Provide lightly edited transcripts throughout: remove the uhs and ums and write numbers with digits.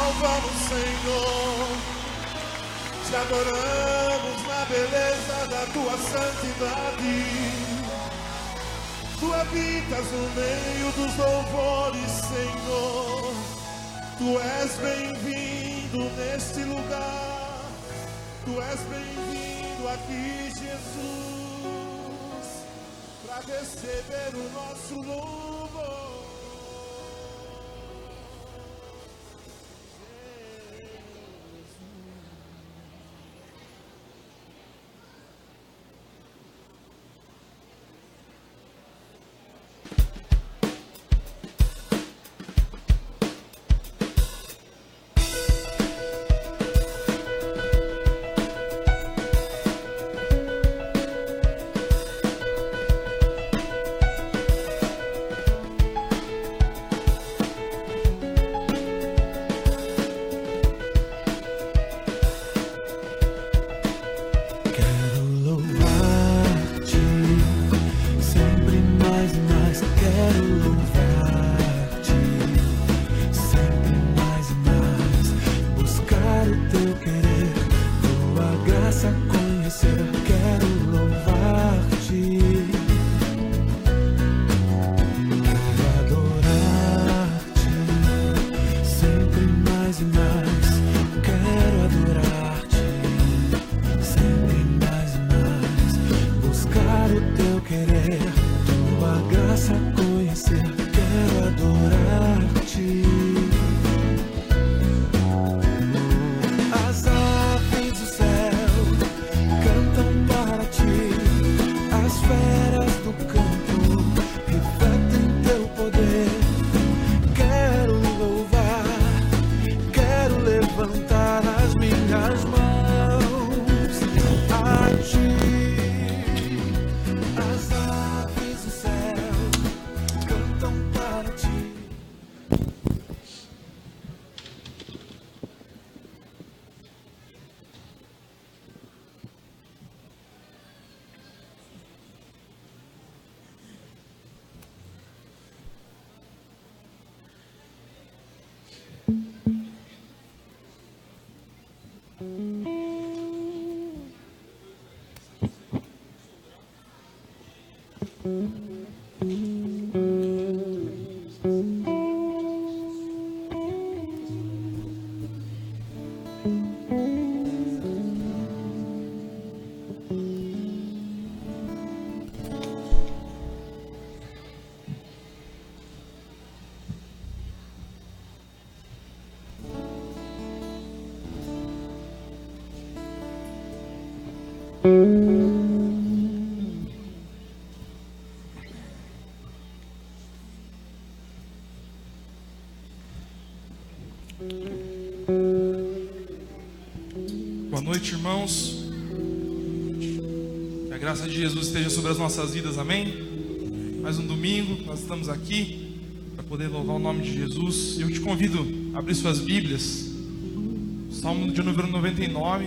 louvamos, Senhor. Te adoramos na beleza da tua santidade. Tu habitas no meio dos louvores, Senhor. Tu és bem-vindo neste lugar. Tu és bem-vindo aqui, Jesus, para receber o nosso louvor. Boa noite, irmãos. Que a graça de Jesus esteja sobre as nossas vidas, amém? Mais um domingo, nós estamos aqui para poder louvar o nome de Jesus. Eu te convido a abrir suas Bíblias, Salmo de número 99.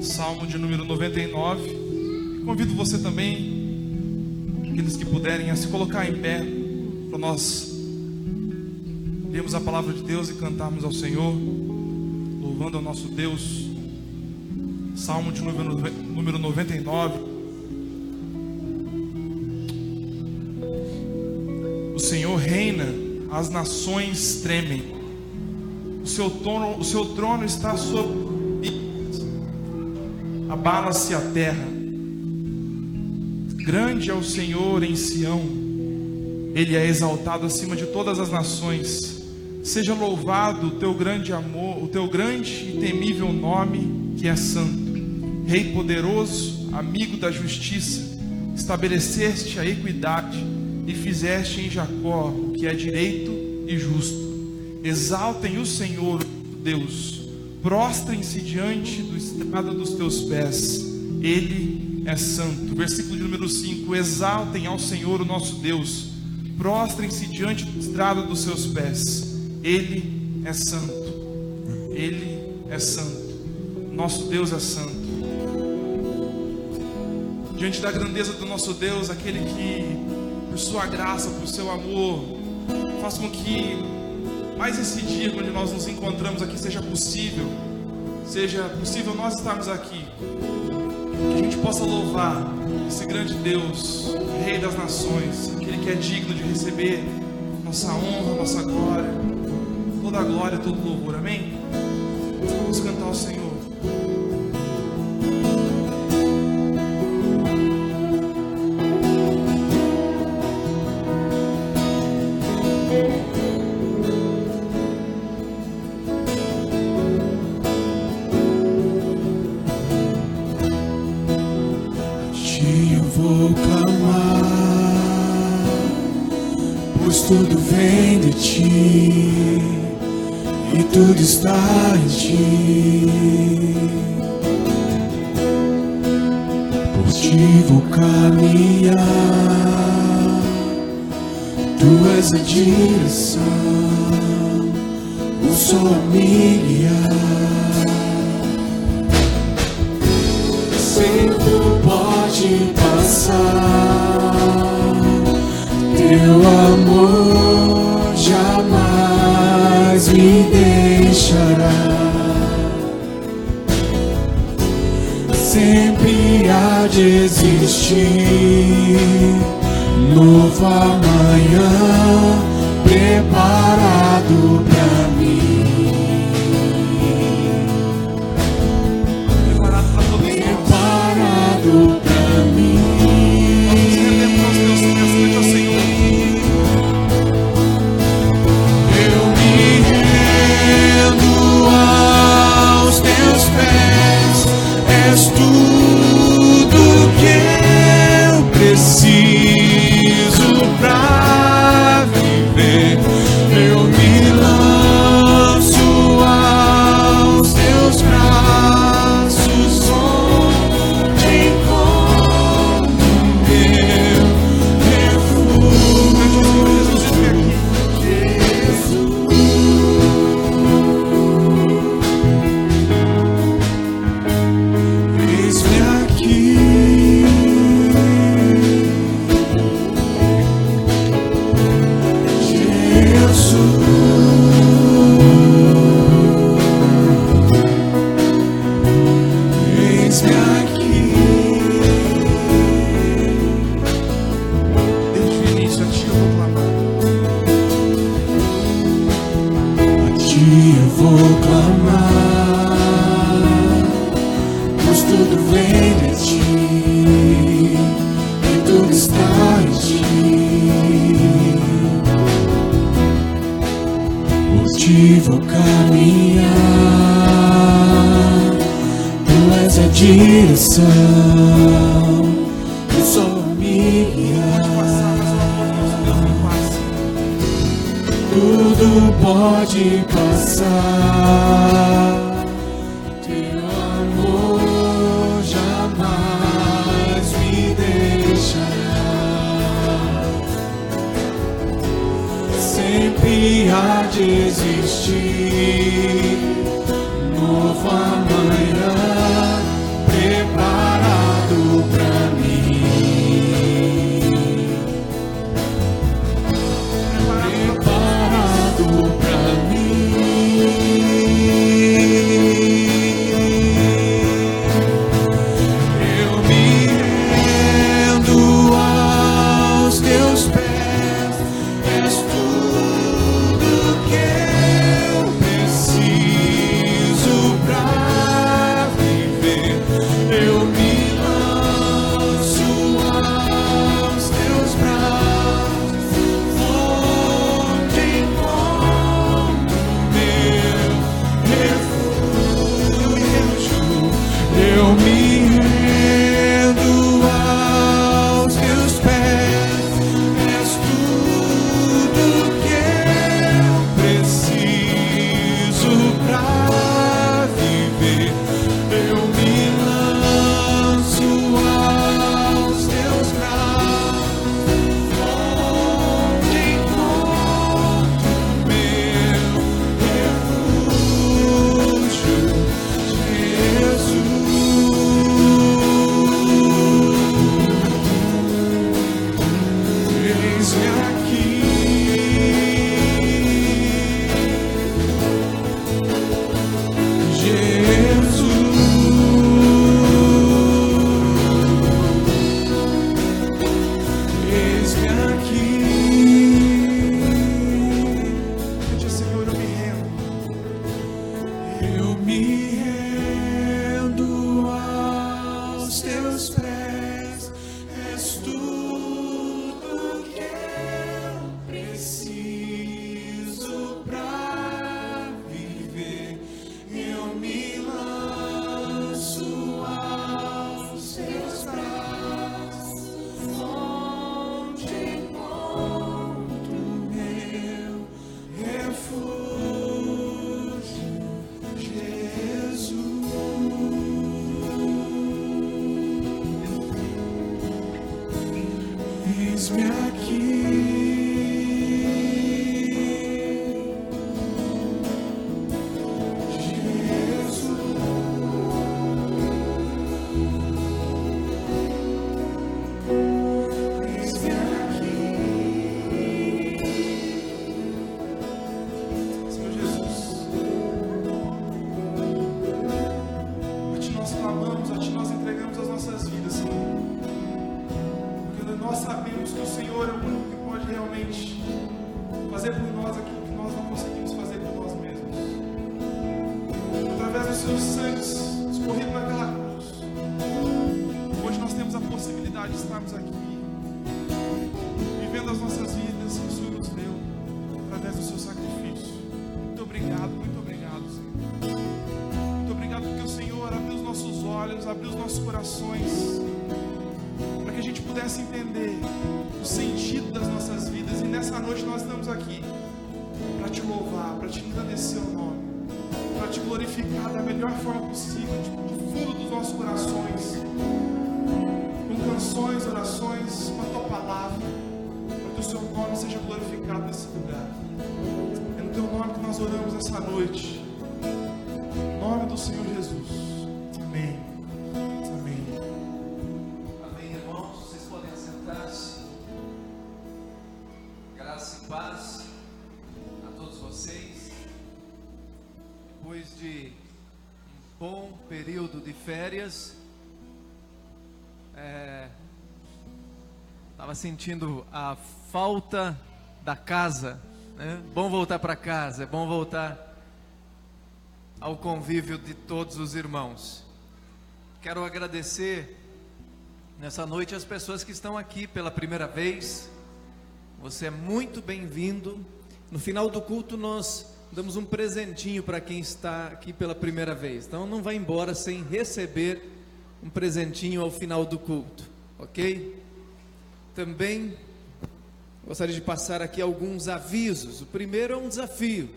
Salmo de número 99. Convido você também, aqueles que puderem, a se colocar em pé, para nós lermos a palavra de Deus e cantarmos ao Senhor, louvando ao nosso Deus. Salmo de número 99. O Senhor reina, as nações tremem. O seu trono está sobre, abala-se a terra. Grande é o Senhor em Sião, Ele é exaltado acima de todas as nações. Seja louvado o teu grande amor, o teu grande e temível nome, que é santo. Rei poderoso, amigo da justiça, estabeleceste a equidade e fizeste em Jacó o que é direito e justo. Exaltem o Senhor, Deus, prostrem-se diante do estrado dos teus pés, Ele é santo. Versículo de número 5: exaltem ao Senhor o nosso Deus, prostrem-se diante do estrado dos seus pés, Ele é santo. Ele é santo. Nosso Deus é santo. Diante da grandeza do nosso Deus, aquele que, por sua graça, por seu amor, faz com que mais esse dia onde nós nos encontramos aqui seja possível nós estarmos aqui, que a gente possa louvar esse grande Deus, Rei das nações, aquele que é digno de receber nossa honra, nossa glória, toda a glória, todo o louvor, amém? Vamos cantar ao Senhor. Vou clamar, pois tudo vem de ti e tudo está em ti. Por ti vou caminhar, tu és a direção, o sol me guiar. Tempo pode passar, teu amor jamais me deixará. Sempre há de existir novo amanhã preparado pra mim. Pra mim, eu me rendo aos teus pés, és tudo que eu preciso pra viver. Eu me lanço aos teus braços, onde vou caminhar, tu és a direção, o sol me guiar. Tudo pode passar, teu amor jamais me deixará. Sempre há de existir novo amanhã preparado pra mim. Preparado pra mim. Eu me rendo aos teus pés, és tudo que eu preciso. me rendo aos teus pés, és tudo que eu preciso pra viver. Eu me lanço aos teus braços, onde encontro meu refúgio, Jesus. Eis-me aqui, Senhor Jesus, a Ti nós clamamos, a Ti nós entregamos as nossas vidas, Senhor, porque nós sabemos que o Senhor é o único que pode realmente fazer por nós aquilo que nós não conseguimos fazer por nós mesmos. Através dos Seus sangues escorrido naquela cruz, hoje nós temos a possibilidade de estarmos aqui, vivendo as nossas vidas que o Senhor nos deu, através do Seu sacrifício. Muito obrigado, Senhor. Muito obrigado porque o Senhor abriu os nossos olhos, abriu os nossos corações, para que a gente pudesse entender o sentido das nossas vidas. E nessa noite nós estamos aqui para Te louvar, para Te engrandecer o nome, para Te glorificar da melhor forma possível, do fundo dos nossos corações, com canções, orações, com a Tua palavra, para que o Seu nome seja glorificado nesse lugar. É no Teu nome que nós oramos essa noite, em nome do Senhor Jesus. Amém. Amém. Amém, irmãos. Vocês podem assentar-se. Graça e paz a todos vocês. Depois de um bom período de férias, estava sentindo a falta da casa, né? Bom voltar para casa, é bom voltar ao convívio de todos os irmãos. Quero agradecer nessa noite as pessoas que estão aqui pela primeira vez. Você é muito bem-vindo. No final do culto nós damos um presentinho para quem está aqui pela primeira vez. Então não vá embora sem receber um presentinho ao final do culto, ok? Também gostaria de passar aqui alguns avisos. O primeiro é um desafio.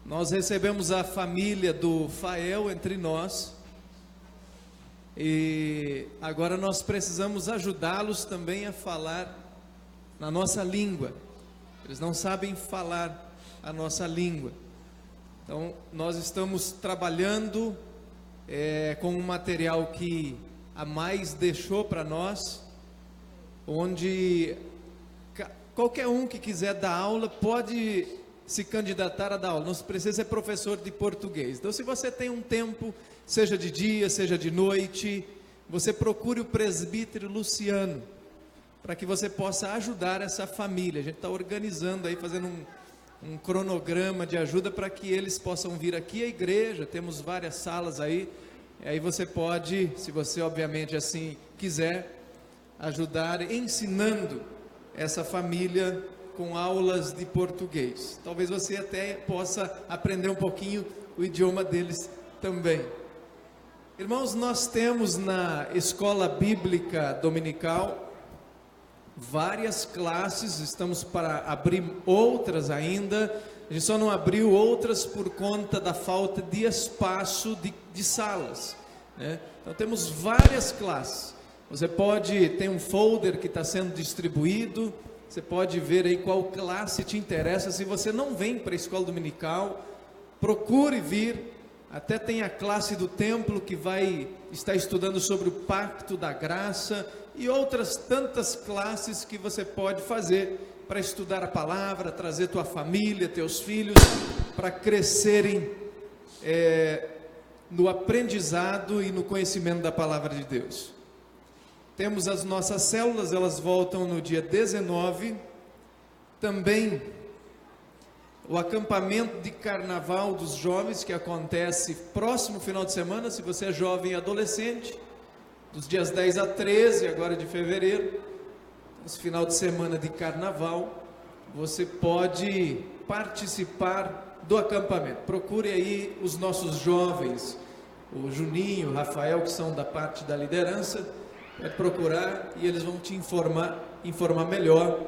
Nós recebemos a família do Fael entre nós, e agora nós precisamos ajudá-los também a falar na nossa língua. Eles não sabem falar a nossa língua. Então nós estamos trabalhando com um material que a Mais deixou para nós, onde qualquer um que quiser dar aula pode se candidatar a dar aula. Não precisa ser professor de português. Então, se você tem um tempo, seja de dia, seja de noite, você procure o presbítero Luciano, para que você possa ajudar essa família. A gente está organizando aí, fazendo um cronograma de ajuda para que eles possam vir aqui à igreja. Temos várias salas aí. E aí você pode, se você obviamente assim quiser, ajudar ensinando essa família com aulas de português. Talvez você até possa aprender um pouquinho o idioma deles também. Irmãos, nós temos na escola bíblica dominical várias classes, estamos para abrir outras ainda. A gente só não abriu outras por conta da falta de espaço de salas, né? Então temos várias classes. Você pode, tem um folder que está sendo distribuído, você pode ver aí qual classe te interessa. Se você não vem para a escola dominical, procure vir. Até tem a classe do templo que vai estar estudando sobre o pacto da graça, e outras tantas classes que você pode fazer para estudar a palavra, trazer tua família, teus filhos, para crescerem no aprendizado e no conhecimento da palavra de Deus. Temos as nossas células, elas voltam no dia 19. Também o acampamento de carnaval dos jovens, que acontece próximo final de semana, se você é jovem e adolescente, dos dias 10 a 13, agora de fevereiro, esse final de semana de carnaval, você pode participar do acampamento. Procure aí os nossos jovens, o Juninho, o Rafael, que são da parte da liderança, pode procurar e eles vão te informar melhor.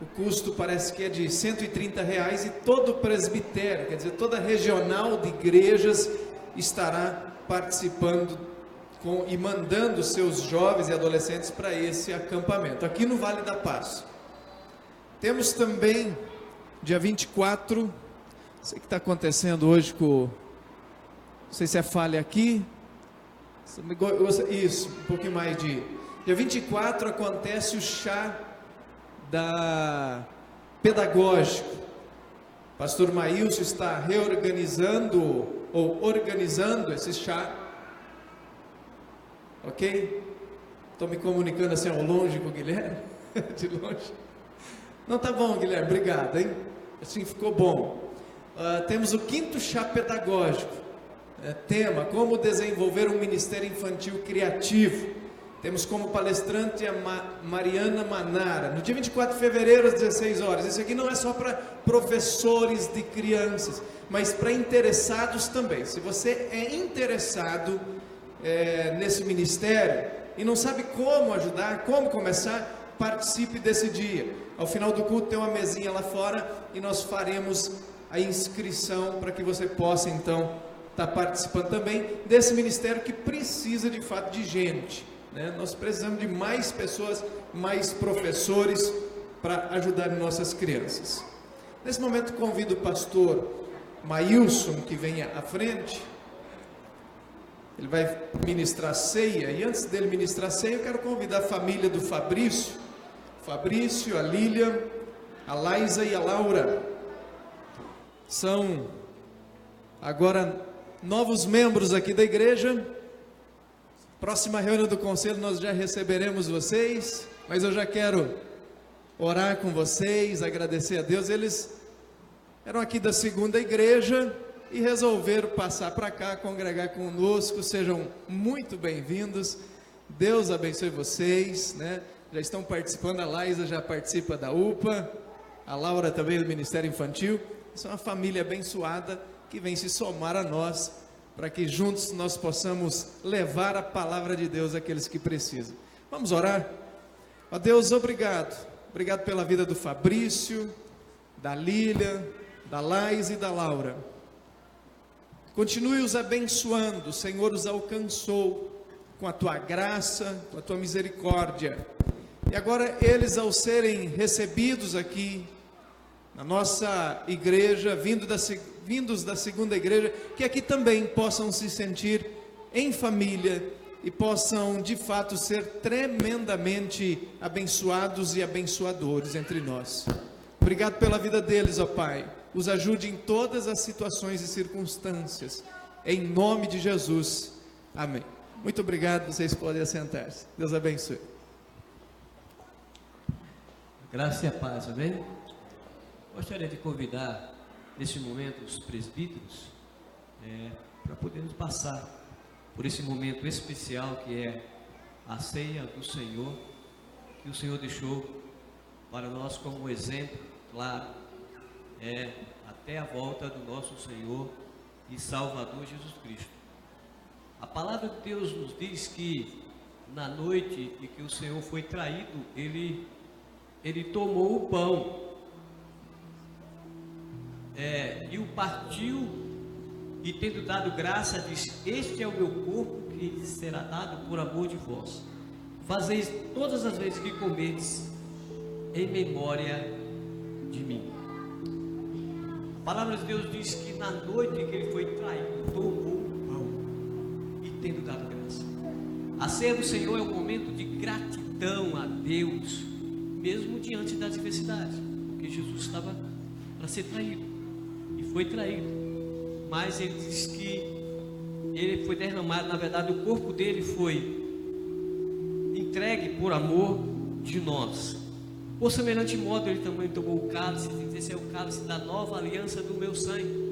O custo parece que é de R$130 e todo o presbitério, quer dizer, toda a regional de igrejas estará participando e mandando seus jovens e adolescentes para esse acampamento, aqui no Vale da Paz. Temos também, dia 24, não sei o que está acontecendo hoje com, não sei se é falha aqui, isso, um pouquinho mais de, dia 24 acontece o chá pedagógico. Pastor Maílson está reorganizando ou organizando esse chá, ok? Estou me comunicando assim ao longe com o Guilherme, de longe. Não, tá bom, Guilherme, obrigado, hein? Assim ficou bom. Temos o 5º chá pedagógico, tema, como desenvolver um ministério infantil criativo. Temos como palestrante a Mariana Manara, no dia 24 de fevereiro, às 16 horas. Isso aqui não é só para professores de crianças, mas para interessados também. Se você é interessado nesse ministério e não sabe como ajudar, como começar, participe desse dia. Ao final do culto tem uma mesinha lá fora e nós faremos a inscrição para que você possa então estar participando também desse ministério que precisa de fato de gente. Nós precisamos de mais pessoas, mais professores para ajudar nossas crianças. Nesse momento convido o pastor Maílson que venha à frente. Ele vai ministrar ceia, e antes dele ministrar ceia, eu quero convidar a família do Fabrício, a Lilian, a Laísa e a Laura. São agora novos membros aqui da igreja. Próxima reunião do conselho nós já receberemos vocês, mas eu já quero orar com vocês, agradecer a Deus. Eles eram aqui da segunda igreja e resolveram passar para cá, congregar conosco. Sejam muito bem-vindos. Deus abençoe vocês, Já estão participando, a Laísa já participa da UPA, a Laura também do Ministério Infantil. Isso é uma família abençoada que vem se somar a nós, para que juntos nós possamos levar a palavra de Deus àqueles que precisam. Vamos orar? Ó Deus, obrigado pela vida do Fabrício, da Lília, da Laísa e da Laura. Continue os abençoando. O Senhor os alcançou com a tua graça, com a tua misericórdia, e agora eles, ao serem recebidos aqui na nossa igreja, vindos da segunda igreja, que aqui também possam se sentir em família e possam de fato ser tremendamente abençoados e abençoadores entre nós. Obrigado pela vida deles, ó Pai. Os ajude em todas as situações e circunstâncias, em nome de Jesus, amém. Muito obrigado, vocês podem assentar-se. Deus abençoe. Graça e a paz, amém? Gostaria de convidar nesse momento os presbíteros para podermos passar por esse momento especial que é a ceia do Senhor, que o Senhor deixou para nós como exemplo, claro, até a volta do nosso Senhor e Salvador Jesus Cristo. A palavra de Deus nos diz que na noite em que o Senhor foi traído, ele tomou o pão, e o partiu, e tendo dado graça, disse: este é o meu corpo que será dado por amor de vós. Fazeis todas as vezes que comerdes em memória de mim. A palavra de Deus diz que na noite em que ele foi traído, tomou o pão e tendo dado graça. A ceia do Senhor é um momento de gratidão a Deus, mesmo diante das adversidades, porque Jesus estava para ser traído e foi traído, mas ele diz que ele foi derramado, na verdade o corpo dele foi entregue por amor de nós. Por semelhante modo, ele também tomou o cálice, e esse é o cálice da nova aliança do meu sangue.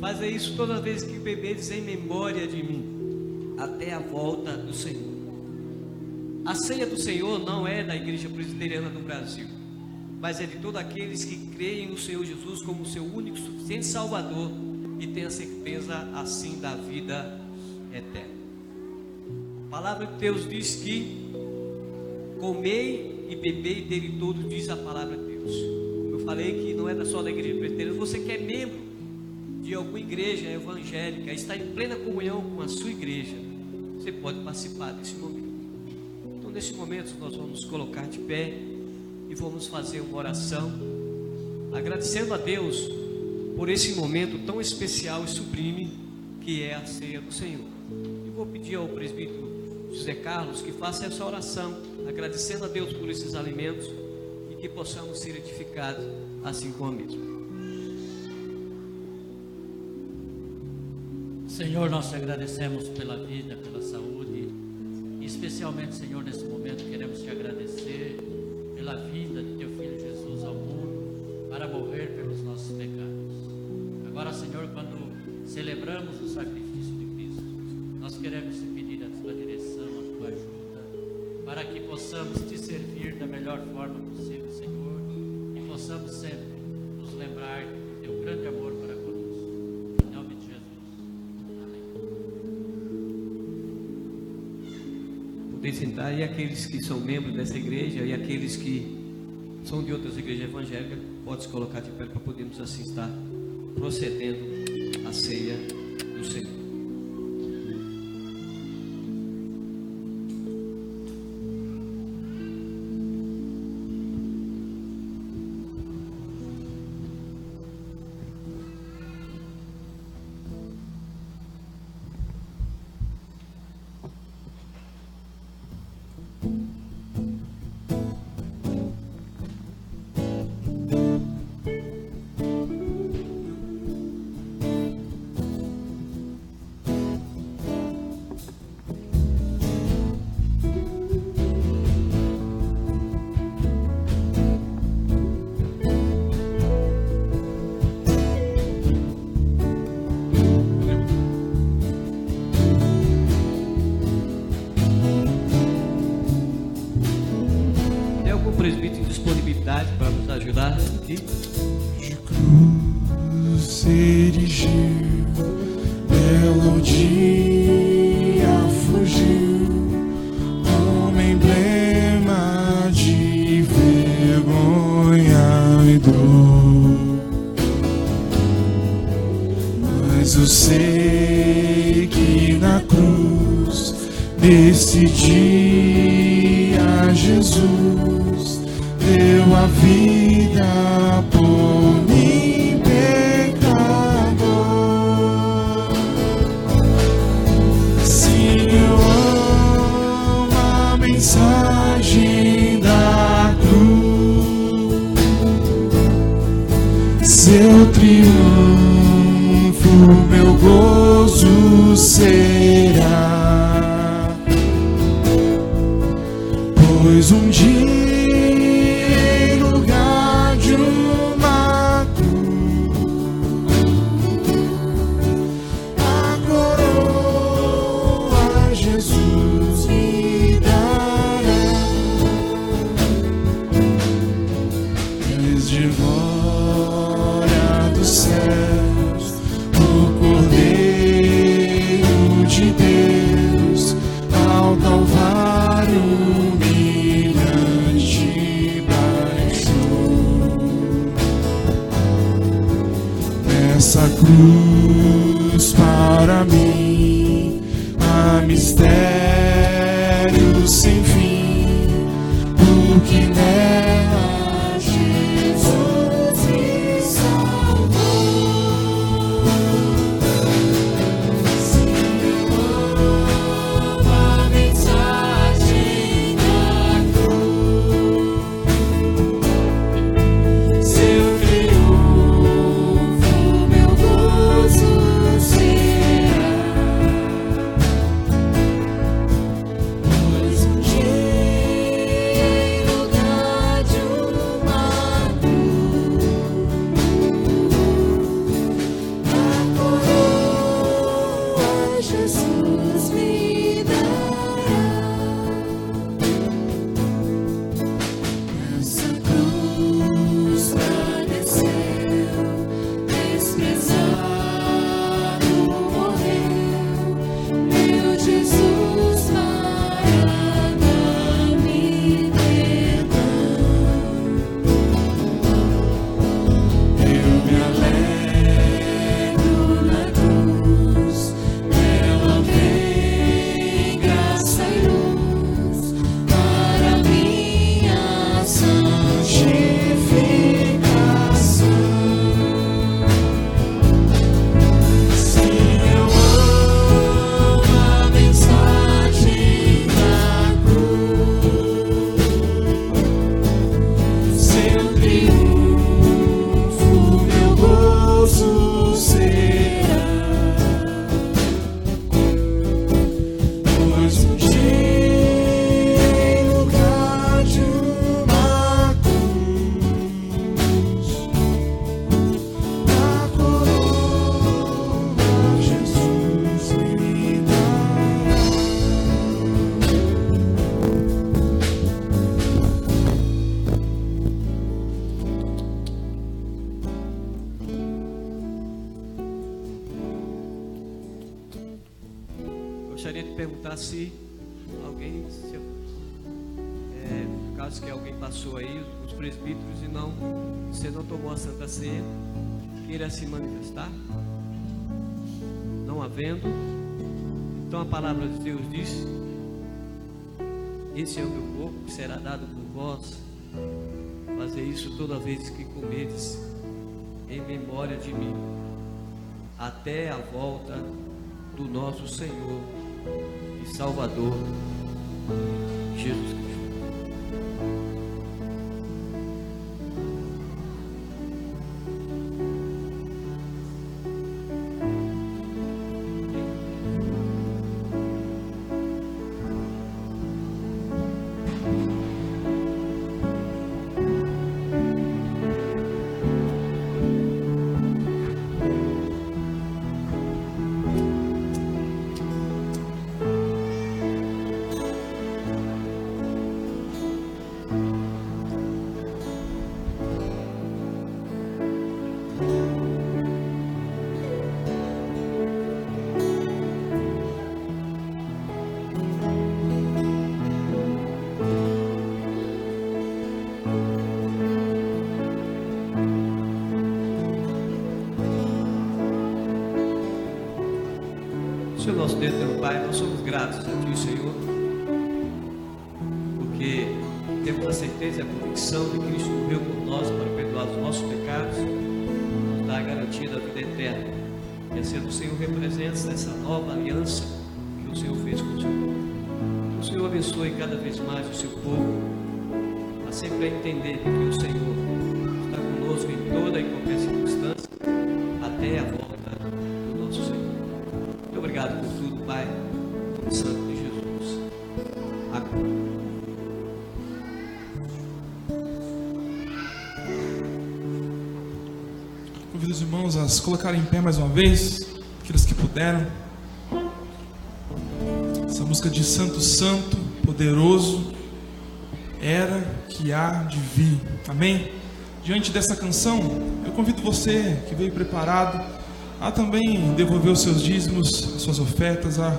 Fazer isso todas as vezes que beberes em memória de mim, até a volta do Senhor. A ceia do Senhor não é da Igreja Presbiteriana do Brasil, mas é de todos aqueles que creem no Senhor Jesus como seu único e suficiente Salvador e têm a certeza assim da vida eterna. A palavra de Deus diz que comei e bebei dele todo, diz a palavra de Deus. Eu falei que não é só da Igreja Presbiteriana. Você que é membro de alguma igreja evangélica, está em plena comunhão com a sua igreja, você pode participar desse momento. Então, nesse momento, nós vamos colocar de pé e vamos fazer uma oração, agradecendo a Deus por esse momento tão especial e sublime que é a ceia do Senhor. E vou pedir ao presbítero José Carlos que faça essa oração, agradecendo a Deus por esses alimentos e que possamos ser edificados assim como a mesma. Senhor, nós te agradecemos pela vida, pela saúde, e especialmente, Senhor, nesse momento queremos te agradecer pela vinda de teu Filho Jesus ao mundo para morrer pelos nossos pecados. Agora, Senhor, quando celebramos o sacrifício de Cristo, nós queremos te pedir a tua direção, a tua ajuda, para que possamos te servir da melhor forma possível, Senhor, e possamos sempre nos lembrar do teu grande amor para conosco. Em nome de Jesus. Poder sentar, e aqueles que são membros dessa igreja e aqueles que são de outras igrejas evangélicas, pode se colocar de pé para podermos assim estar procedendo à ceia do Senhor. Presbítero em disponibilidade para nos ajudar aqui. De cruz se erigiu, belo dia fugiu, como emblema de vergonha e dor. Mas eu sei que na cruz, nesse dia, Jesus deu a vida por mim, pecador. Sim, eu amo a mensagem da cruz, seu triunfo, meu gozo será, pois um dia essa cruz para mim, há mistério sem fim, porque nela Jesus me salvou. Se eu amo a mensagem da cruz, seu lugar gostaria de perguntar se alguém, no caso que alguém passou aí, os presbíteros, e não, você não tomou a Santa Ceia, queira se manifestar. Não havendo, então a palavra de Deus diz: esse é o meu corpo que será dado por vós. Fazer isso toda vez que comedes, em memória de mim, até a volta do nosso Senhor e Salvador Jesus Cristo. Senhor nosso Deus, meu Pai, nós somos gratos a Ti, Senhor, porque temos a certeza e a convicção de que Cristo morreu por nós para perdoar os nossos pecados, nos dar a garantia da vida eterna. E assim o Senhor representa essa nova aliança que o Senhor fez com o seu povo. Que o Senhor abençoe cada vez mais o seu povo, a sempre entender que o Senhor está conosco em toda e qualquer circunstância, até a volta do nosso Senhor. Muito obrigado por tudo, Pai, no nome santo de Jesus. Amém. Convido os irmãos a se colocarem em pé mais uma vez, aqueles que puderam. Essa música de Santo, Santo, Poderoso, era que há de vir. Amém? Diante dessa canção, eu convido você que veio preparado a também devolver os seus dízimos, as suas ofertas, a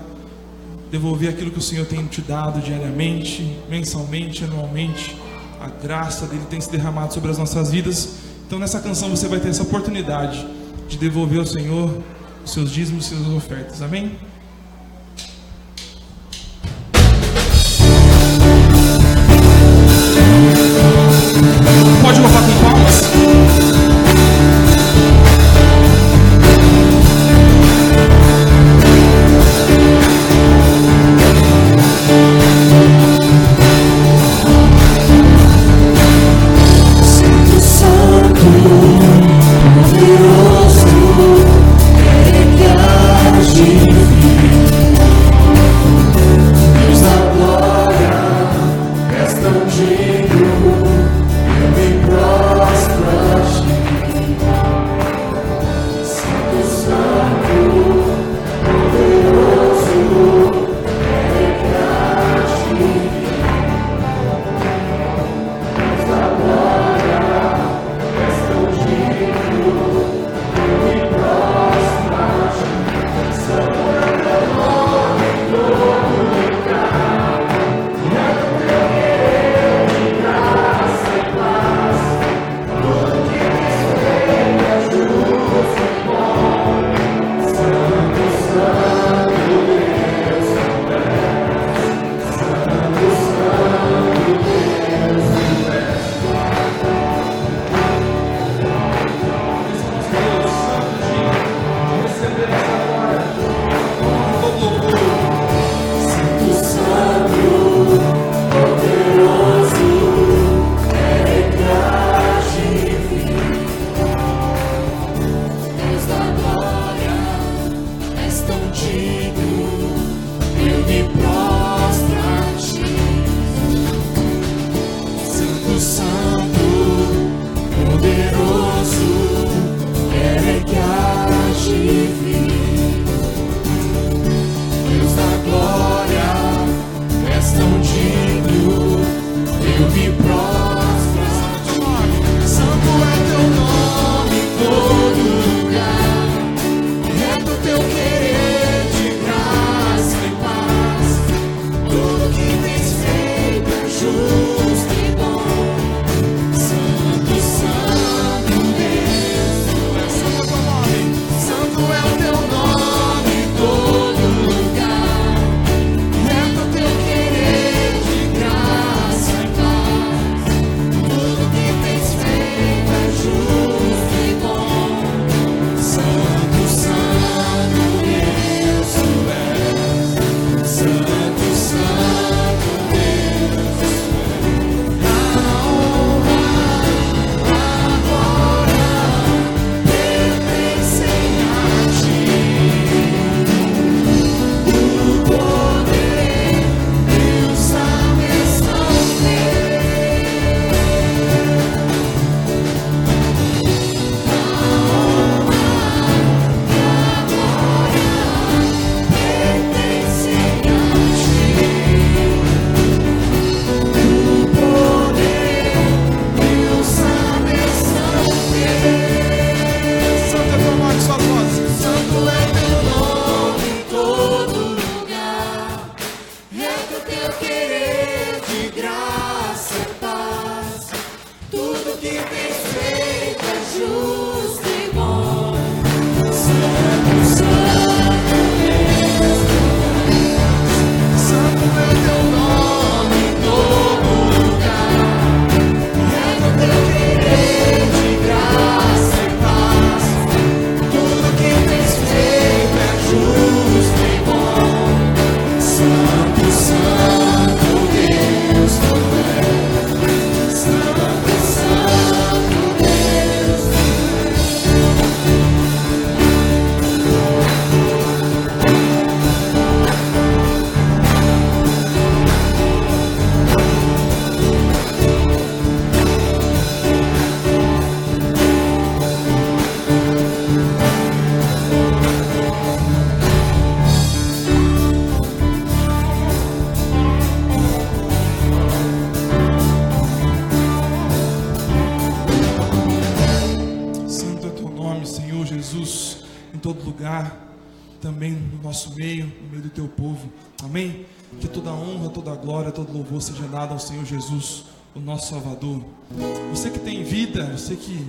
devolver aquilo que o Senhor tem te dado diariamente, mensalmente, anualmente. A graça dele tem se derramado sobre as nossas vidas. Então nessa canção você vai ter essa oportunidade de devolver ao Senhor os seus dízimos e suas ofertas. Amém? Pode louvar com palmas. Poderoso, é que há de vir. reinar também no nosso meio, no meio do teu povo. Amém? Que toda honra, toda glória, todo louvor seja dado ao Senhor Jesus, o nosso Salvador. Você que tem vida, você que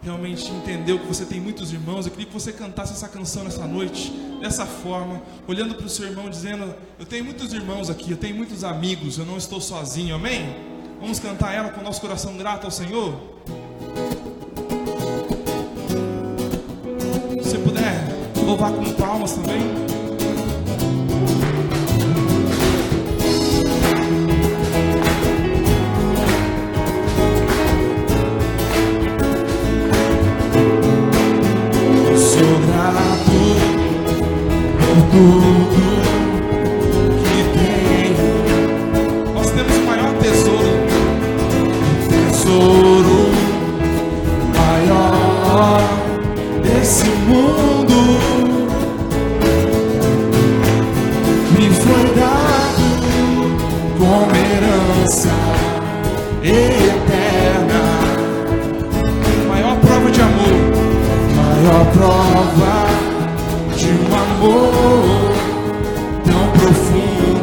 realmente entendeu que você tem muitos irmãos, eu queria que você cantasse essa canção nessa noite, dessa forma, olhando para o seu irmão, dizendo: eu tenho muitos irmãos aqui, eu tenho muitos amigos, eu não estou sozinho. Amém? Vamos cantar ela com o nosso coração grato ao Senhor? Se você puder louvar com palmas também. Sou grato por tudo que tenho. Nós temos o maior tesouro. Tesouro maior desse mundo me foi dado como herança eterna. Maior prova de amor. Maior prova de um amor tão profundo.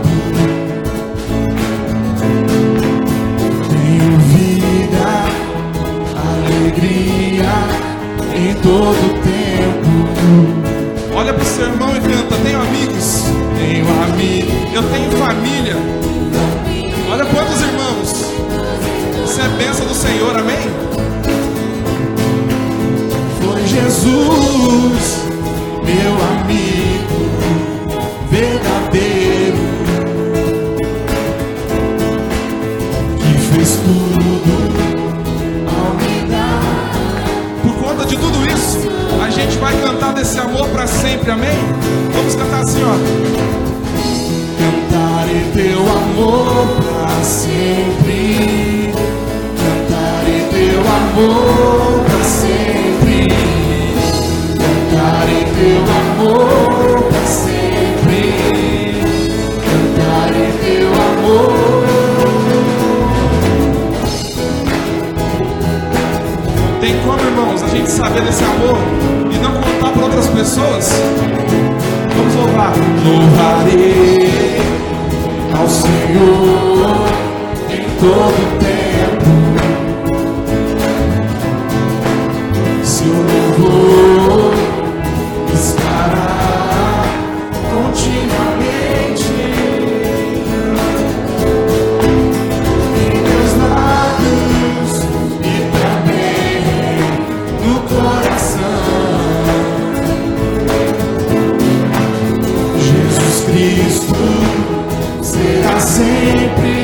Tenho vida, alegria em todo tempo. Olha para o seu irmão e canta: tenho amigos, Tenho amigo, eu tenho família. Olha quantos irmãos. Isso é bênção do Senhor, amém? foi Jesus, meu amigo verdadeiro, que fez tudo ao me dar. Por conta de tudo isso, a gente vai cantar desse amor para sempre, amém? Vamos cantar assim, ó. Cantarei teu amor pra sempre. Cantarei teu amor pra sempre. Cantarei teu amor pra sempre. Cantarei teu amor. Tem como, irmãos, a gente saber desse amor e não contar para outras pessoas? Vamos louvar. Louvarei ao Senhor em todo tempo. Seu louvor estará continuamente em meus lábios e também no coração. Jesus Cristo será sempre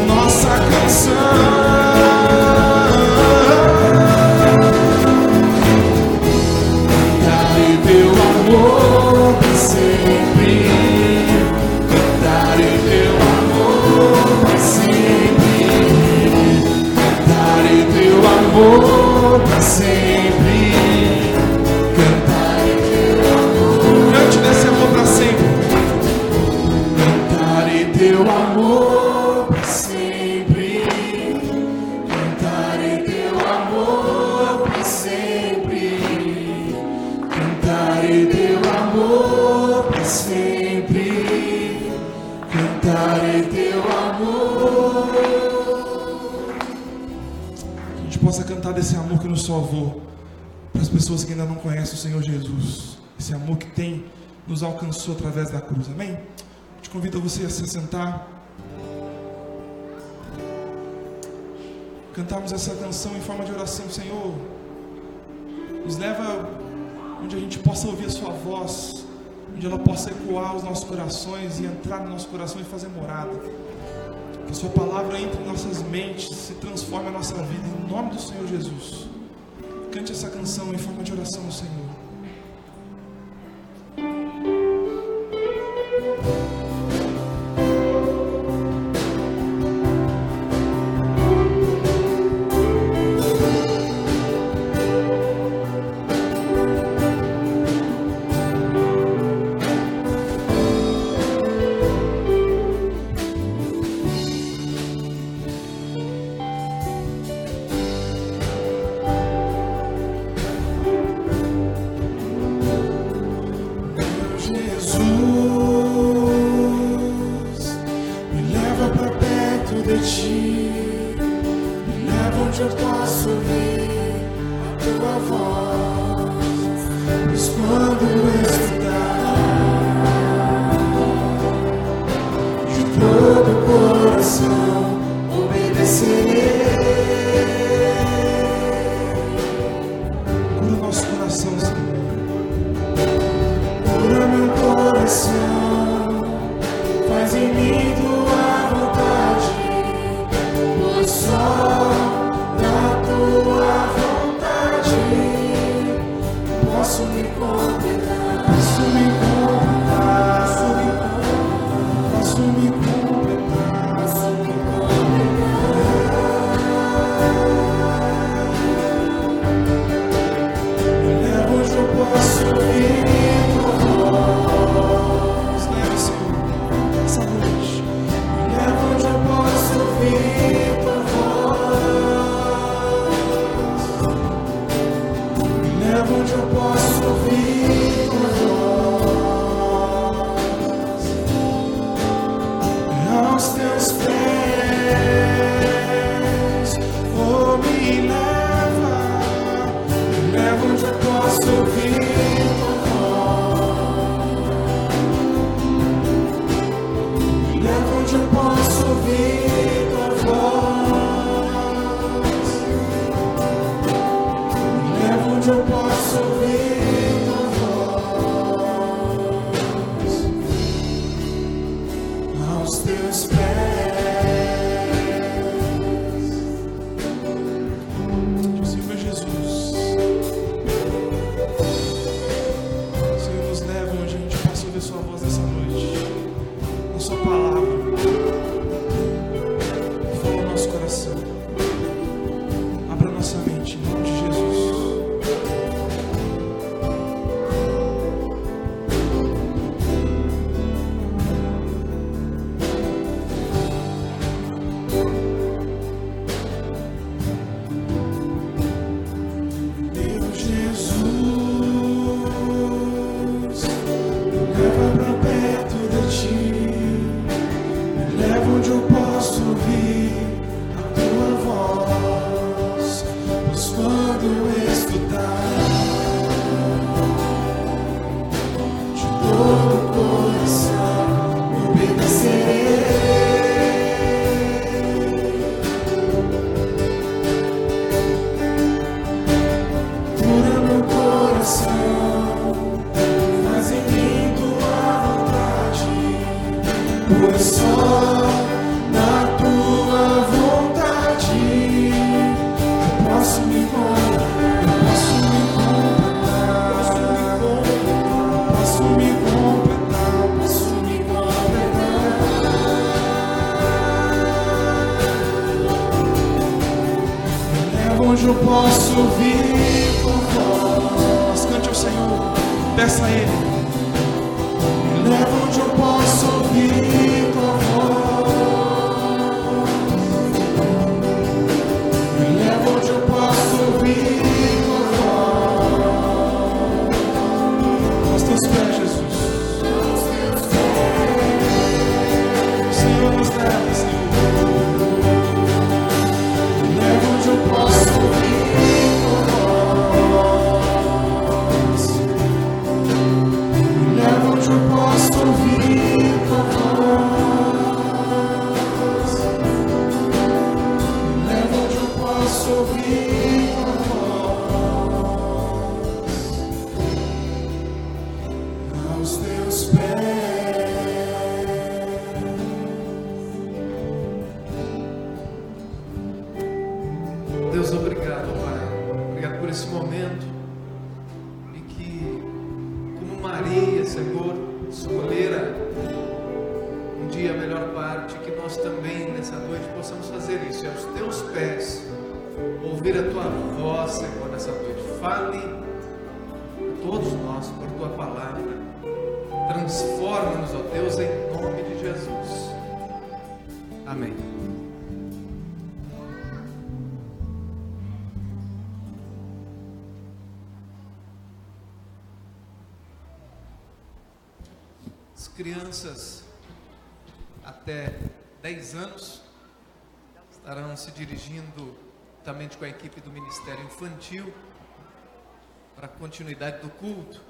nossa canção. Cantarei teu amor pra sempre. Cantarei teu amor pra sempre. Cantarei teu amor pra sempre. Cantarei teu amor. Cante desse amor para sempre. Cantarei teu amor pra sempre. Cantarei teu amor pra sempre. Cantarei teu amor pra sempre. Cantarei teu amor. Que a gente possa cantar desse amor que nos salvou para as pessoas que ainda não conhecem o Senhor Jesus. Esse amor que nos alcançou através da cruz, amém? Te convido a você a se sentar. Cantarmos essa canção em forma de oração. Senhor, nos leva onde a gente possa ouvir a sua voz, onde ela possa ecoar os nossos corações e entrar no nosso coração e fazer morada. Que a sua palavra entre em nossas mentes, se transforme a nossa vida, em nome do Senhor Jesus. Cante essa canção em forma de oração ao Senhor. me leva pra perto de ti, me leva onde eu posso ouvir a tua voz, pois quando estudar, de todo o coração obedecerei. Cura o nosso coração, Senhor. Cura meu coração, faz em mim tua vontade, pois só na tua vontade posso me completar, posso me completar, posso me completar, posso me completar. Me leva onde eu posso ouvir. Onde eu posso ouvir tua voz, aos teus pés, oh, me leva onde eu posso ouvir tua voz, me leva onde eu posso ouvir tua voz, me leva onde eu posso ouvir tua voz, aos teus pés. Senhor Jesus, Senhor, nos leva onde a gente possa ouvir sua voz nessa noite, na sua palavra. Fala o nosso coração, abra nossa mente em nome de Jesus. Meu Jesus, me leva pra perto de ti, me leva onde eu posso ouvir a tua voz, pois quando eu estudar, de todo o coração obedecerei. Cura meu coração, faz em mim tua vontade, pois só na tua vontade eu posso me completar, posso me completar, posso me completar. Me leva onde eu posso ouvir tua voz. Cante ao Senhor, peça a Ele. Me leva onde eu posso ouvir tua voz. Me leva onde eu posso ouvir tua voz. Aos teus pés, Jesus. Senhor, nos leva, Senhor. Me leva onde eu posso ouvir tua voz. Me leva onde eu posso ouvir tua voz. Me leva onde eu posso ouvir tua voz, aos teus pés. Deus, obrigado, Pai. Obrigado por esse momento e que, como Maria, Senhor, escolhera um dia a melhor parte, que nós também nessa noite possamos fazer isso, e aos teus pés, ouvir a tua voz, Senhor, nessa noite. Fale a todos nós por tua palavra. Transforma-nos, ó Deus, em nome de Jesus. Amém. crianças até 10 anos estarão se dirigindo juntamente com a equipe do Ministério Infantil para a continuidade do culto.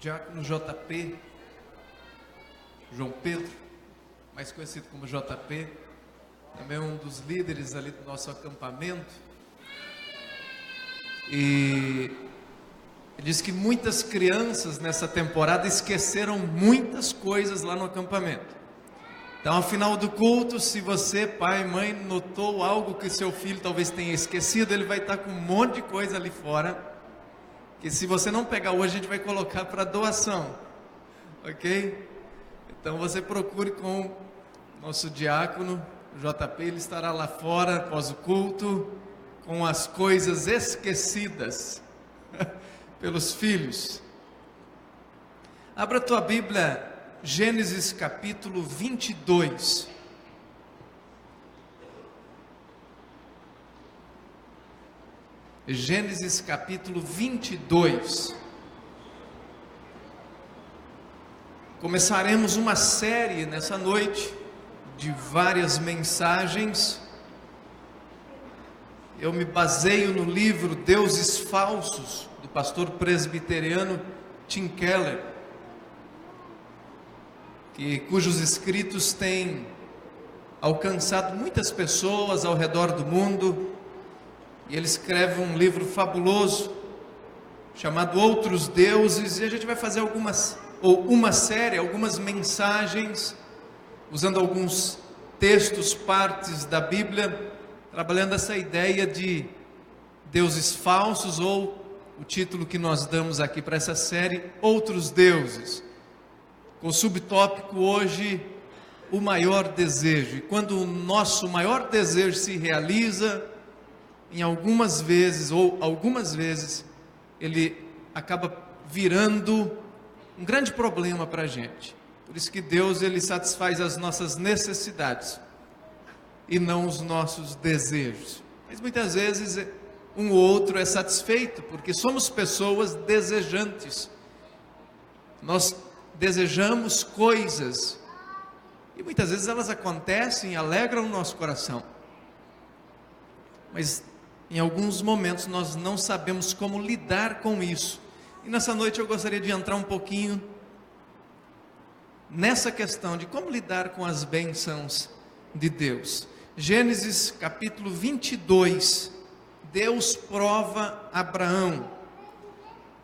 Diácono JP, João Pedro, mais conhecido como JP, também é um dos líderes ali do nosso acampamento. E ele diz que muitas crianças nessa temporada esqueceram muitas coisas lá no acampamento. Então, ao final do culto, se você, pai, mãe, notou algo que seu filho talvez tenha esquecido, ele vai estar com um monte de coisa ali fora, que se você não pegar hoje, a gente vai colocar para doação, ok? Então você procure com o nosso diácono, o JP, ele estará lá fora após o culto, com as coisas esquecidas pelos filhos. Abra a tua Bíblia, Gênesis capítulo 22. Gênesis capítulo 22. Começaremos uma série nessa noite de várias mensagens. Eu me baseio no livro Deuses Falsos, do pastor presbiteriano Tim Keller, cujos escritos têm alcançado muitas pessoas ao redor do mundo. E ele escreve um livro fabuloso chamado Outros Deuses, e a gente vai fazer uma série, algumas mensagens, usando alguns textos, partes da Bíblia, trabalhando essa ideia de deuses falsos, ou o título que nós damos aqui para essa série, Outros Deuses, com o subtópico hoje, o maior desejo. E quando o nosso maior desejo se realiza, algumas vezes, ele acaba virando um grande problema para a gente. Por isso que Deus, ele satisfaz as nossas necessidades e não os nossos desejos. Mas muitas vezes um ou outro é satisfeito, porque somos pessoas desejantes. Nós desejamos coisas e muitas vezes elas acontecem e alegram o nosso coração. Mas em alguns momentos nós não sabemos como lidar com isso. E nessa noite eu gostaria de entrar um pouquinho nessa questão de como lidar com as bênçãos de Deus. Gênesis capítulo 22, Deus prova Abraão.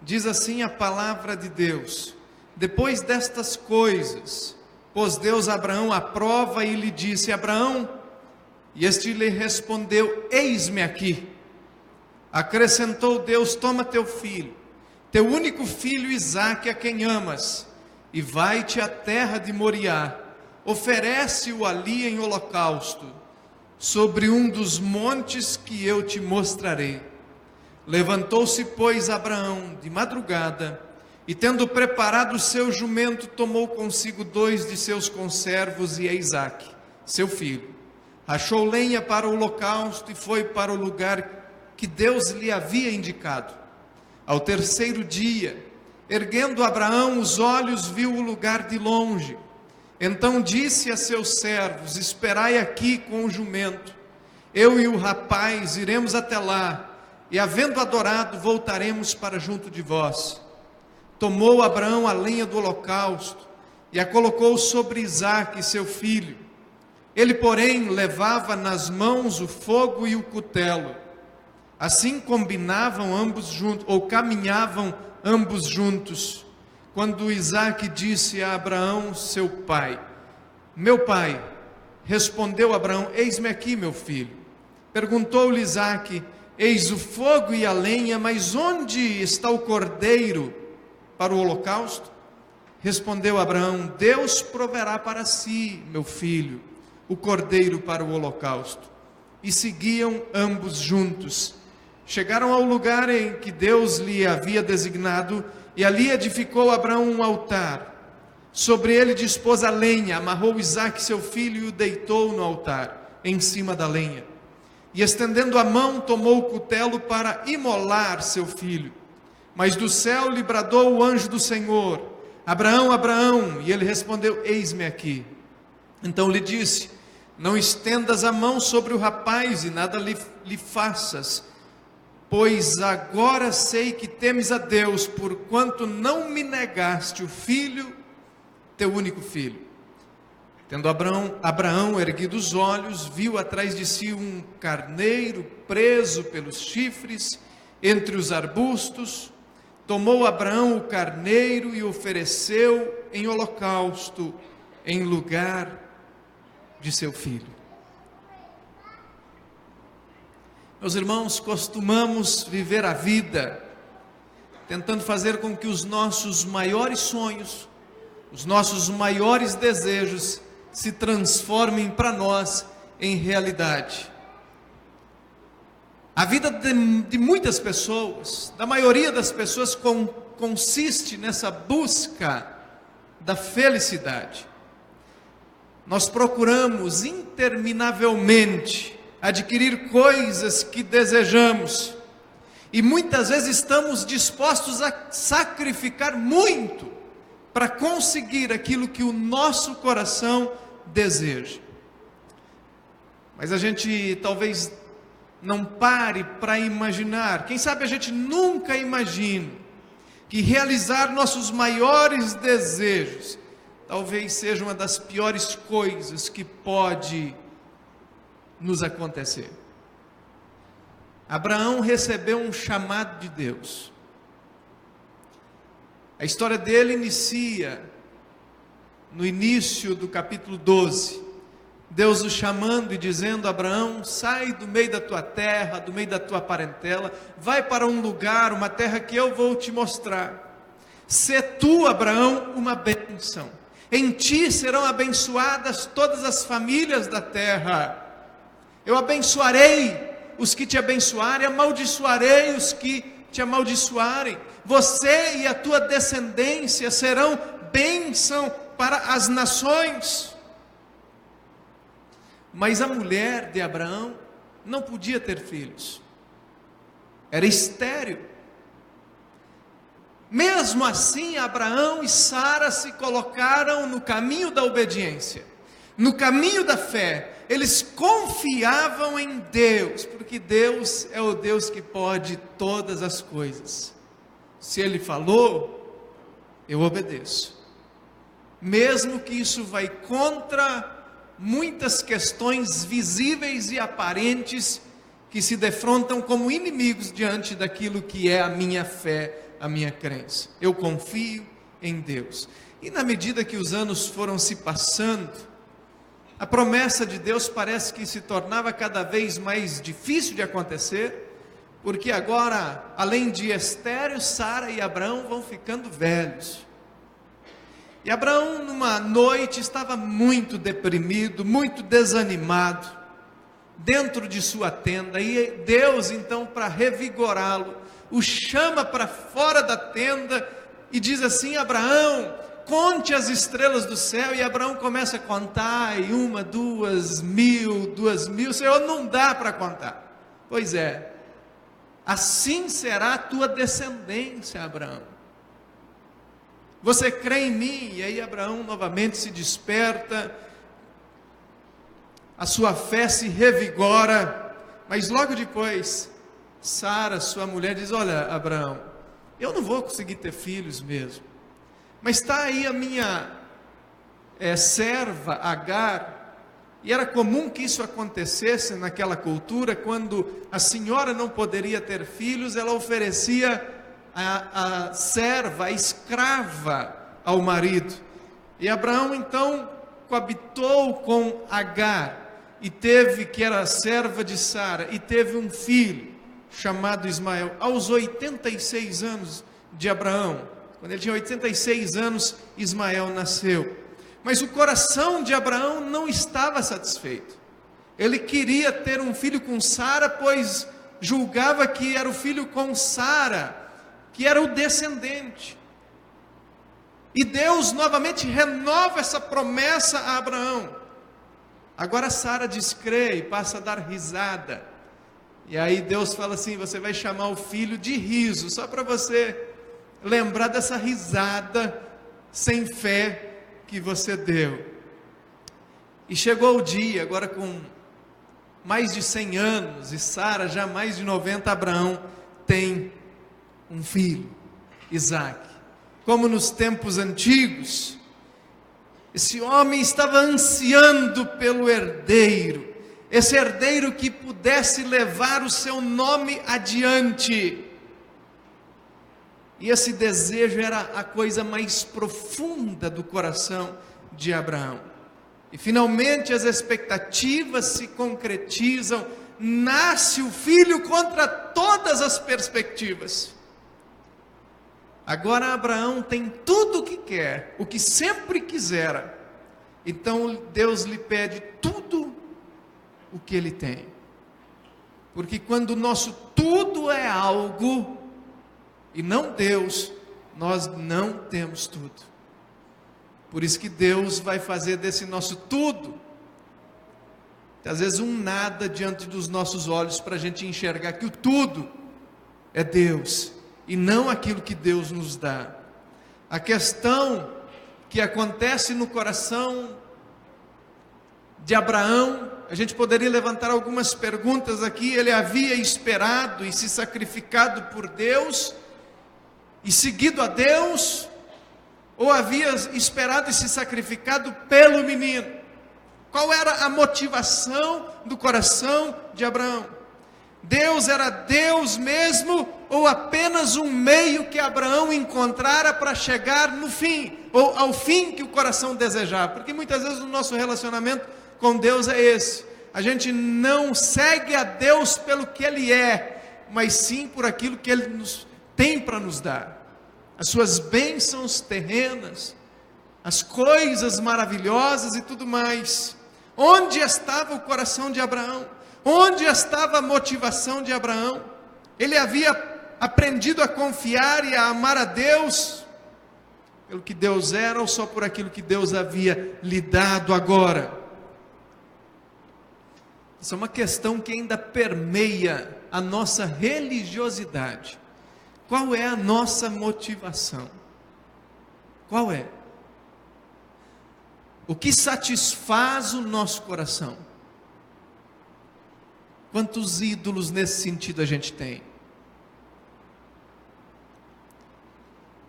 Diz assim a palavra de Deus: depois destas coisas, pôs Deus Abraão à prova e lhe disse: Abraão, e este lhe respondeu: eis-me aqui. Acrescentou Deus: toma teu filho, teu único filho Isaque, a quem amas, e vai-te à terra de Moriá, oferece-o ali em holocausto, sobre um dos montes que eu te mostrarei. Levantou-se, pois, Abraão de madrugada, e tendo preparado o seu jumento, tomou consigo 2 de seus conservos e a Isaque, seu filho. Rachou lenha para o holocausto e foi para o lugar que Deus lhe havia indicado. Ao terceiro dia, erguendo Abraão os olhos, viu o lugar de longe. Então disse a seus servos: esperai aqui com o jumento, eu e o rapaz iremos até lá, e havendo adorado, voltaremos para junto de vós. Tomou Abraão a lenha do holocausto, e a colocou sobre Isaque, seu filho. Ele, porém, levava nas mãos o fogo e o cutelo. Assim combinavam ambos juntos, ou caminhavam ambos juntos, quando Isaque disse a Abraão, seu pai: meu pai. Respondeu Abraão: eis-me aqui, meu filho. Perguntou-lhe Isaque: eis o fogo e a lenha, mas onde está o cordeiro para o holocausto? Respondeu Abraão: Deus proverá para si, meu filho, o cordeiro para o holocausto. E seguiam ambos juntos. Chegaram ao lugar em que Deus lhe havia designado, e ali edificou Abraão um altar, Sobre ele dispôs a lenha, amarrou Isaque seu filho e o deitou no altar, em cima da lenha. E estendendo a mão, tomou o cutelo para imolar seu filho. Mas do céu lhe bradou o anjo do Senhor: Abraão, Abraão. E ele respondeu: Eis-me aqui. Então lhe disse: Não estendas a mão sobre o rapaz e nada lhe faças, pois agora sei que temes a Deus, porquanto não me negaste o filho, teu único filho. Tendo Abraão erguido os olhos, viu atrás de si um carneiro preso pelos chifres entre os arbustos. Tomou Abraão o carneiro e ofereceu em holocausto em lugar de seu filho. Meus irmãos, costumamos viver a vida tentando fazer com que os nossos maiores sonhos, os nossos maiores desejos se transformem para nós em realidade. A vida de muitas pessoas, da maioria das pessoas, consiste nessa busca da felicidade. Nós procuramos interminavelmente adquirir coisas que desejamos, e muitas vezes estamos dispostos a sacrificar muito para conseguir aquilo que o nosso coração deseja. Mas a gente talvez não pare para imaginar, quem sabe a gente nunca imagina, que realizar nossos maiores desejos talvez seja uma das piores coisas que pode nos acontecer. Abraão recebeu um chamado de Deus. A história dele inicia no início do capítulo 12. Deus o chamando e dizendo: Abraão, sai do meio da tua terra, do meio da tua parentela, vai para um lugar, uma terra que eu vou te mostrar. Sê tu, Abraão, uma bênção. Em ti serão abençoadas todas as famílias da terra. Eu abençoarei os que te abençoarem, amaldiçoarei os que te amaldiçoarem. Você e a tua descendência serão bênção para as nações. Mas a mulher de Abraão não podia ter filhos. Era estéril. Mesmo assim, Abraão e Sara se colocaram no caminho da obediência, no caminho da fé. Eles confiavam em Deus, porque Deus é o Deus que pode todas as coisas. Se Ele falou, eu obedeço. Mesmo que isso vai contra muitas questões visíveis e aparentes que se defrontam como inimigos diante daquilo que é a minha fé, a minha crença. Eu confio em Deus. E na medida que os anos foram se passando, a promessa de Deus parece que se tornava cada vez mais difícil de acontecer, porque agora, além de estéril, Sara e Abraão vão ficando velhos. E Abraão, numa noite, estava muito deprimido, muito desanimado, dentro de sua tenda, e Deus, então, para revigorá-lo, o chama para fora da tenda e diz assim: Abraão, conte as estrelas do céu. E Abraão começa a contar, e 1, 2 mil, 2 mil, Senhor, não dá para contar. Pois é, assim será a tua descendência, Abraão. Você crê em mim? E aí Abraão novamente se desperta, a sua fé se revigora, mas logo depois, Sara, sua mulher, diz: olha, Abraão, eu não vou conseguir ter filhos mesmo, mas está aí a minha serva Agar. E era comum que isso acontecesse naquela cultura. Quando a senhora não poderia ter filhos, ela oferecia a serva, a escrava ao marido. E Abraão então coabitou com Agar, e teve, que era a serva de Sara, e teve um filho chamado Ismael, aos 86 anos de Abraão. Quando ele tinha 86 anos, Ismael nasceu. Mas o coração de Abraão não estava satisfeito. Ele queria ter um filho com Sara, pois julgava que era o filho com Sara que era o descendente. E Deus novamente renova essa promessa a Abraão. Agora Sara descrê e passa a dar risada. E aí Deus fala assim: você vai chamar o filho de riso, só para você lembrar dessa risada sem fé que você deu. E chegou o dia, agora com mais de 100 anos, e Sara já mais de 90, Abraão tem um filho, Isaque. Como nos tempos antigos, esse homem estava ansiando pelo herdeiro, esse herdeiro que pudesse levar o seu nome adiante. E esse desejo era a coisa mais profunda do coração de Abraão. E finalmente as expectativas se concretizam, nasce o filho contra todas as perspectivas. Agora Abraão tem tudo o que quer, o que sempre quisera. Então Deus lhe pede tudo o que ele tem. Porque quando o nosso tudo é algo e não Deus, nós não temos tudo. Por isso que Deus vai fazer desse nosso tudo, às vezes um nada diante dos nossos olhos, para a gente enxergar que o tudo é Deus, e não aquilo que Deus nos dá. A questão que acontece no coração de Abraão, a gente poderia levantar algumas perguntas aqui. Ele havia esperado e se sacrificado por Deus, e seguido a Deus, ou havia esperado e se sacrificado pelo menino? Qual era a motivação do coração de Abraão? Deus era Deus mesmo, ou apenas um meio que Abraão encontrara para chegar no fim, ou ao fim que o coração desejava? Porque muitas vezes o nosso relacionamento com Deus é esse: a gente não segue a Deus pelo que Ele é, mas sim por aquilo que Ele tem para nos dar. As suas bênçãos terrenas, as coisas maravilhosas e tudo mais. Onde estava o coração de Abraão? Onde estava a motivação de Abraão? Ele havia aprendido a confiar e a amar a Deus pelo que Deus era, ou só por aquilo que Deus havia lhe dado agora? Isso é uma questão que ainda permeia a nossa religiosidade. Qual é a nossa motivação? Qual é? O que satisfaz o nosso coração? Quantos ídolos nesse sentido a gente tem?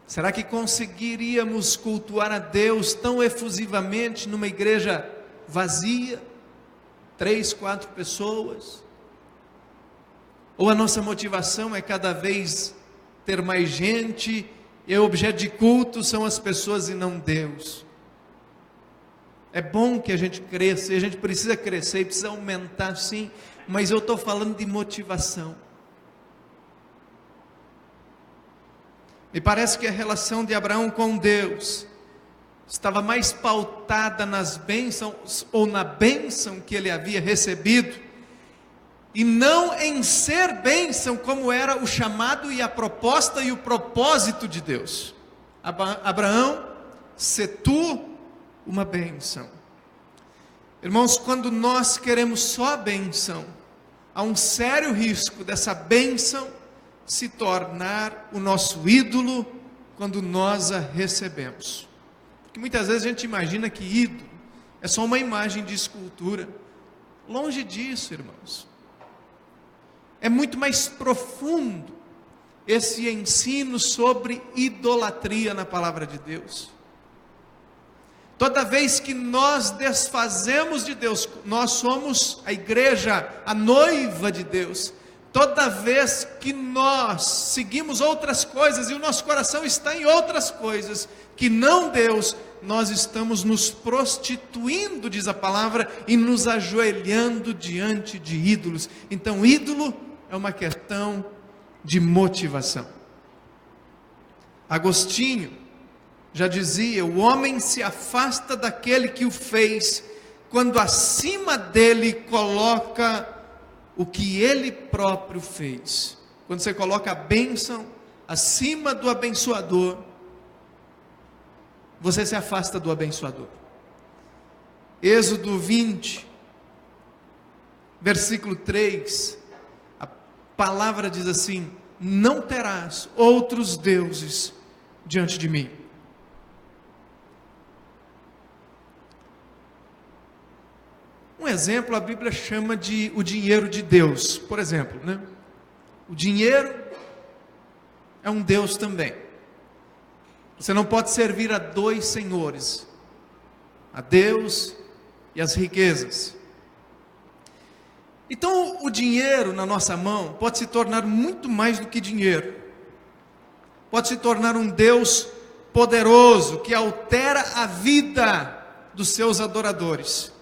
Será que conseguiríamos cultuar a Deus tão efusivamente numa igreja vazia? 3, 4 pessoas? Ou a nossa motivação é cada vez ter mais gente, e o objeto de culto são as pessoas e não Deus? É bom que a gente cresça, e a gente precisa crescer, e precisa aumentar sim, mas eu estou falando de motivação. Me parece que a relação de Abraão com Deus estava mais pautada nas bênçãos, ou na bênção que ele havia recebido, e não em ser bênção, como era o chamado e a proposta e o propósito de Deus. Abraão, se tu uma bênção. Irmãos, quando nós queremos só a bênção, há um sério risco dessa bênção se tornar o nosso ídolo quando nós a recebemos. Porque muitas vezes a gente imagina que ídolo é só uma imagem de escultura. Longe disso, irmãos. É muito mais profundo esse ensino sobre idolatria na palavra de Deus. Toda vez que nós desfazemos de Deus, nós somos a igreja, a noiva de Deus. Toda vez que nós seguimos outras coisas e o nosso coração está em outras coisas que não Deus, nós estamos nos prostituindo, diz a palavra, e nos ajoelhando diante de ídolos. Então, ídolo é uma questão de motivação. Agostinho já dizia: o homem se afasta daquele que o fez, quando acima dele coloca o que ele próprio fez. Quando você coloca a bênção acima do abençoador, você se afasta do abençoador. Êxodo 20, versículo 3, a palavra diz assim: não terás outros deuses diante de mim. Um exemplo, a Bíblia chama de o dinheiro de Deus, por exemplo, né? O dinheiro é um Deus também. Você não pode servir a dois senhores, a Deus e as riquezas. Então, o dinheiro na nossa mão pode se tornar muito mais do que dinheiro. Pode se tornar um Deus poderoso que altera a vida dos seus adoradores.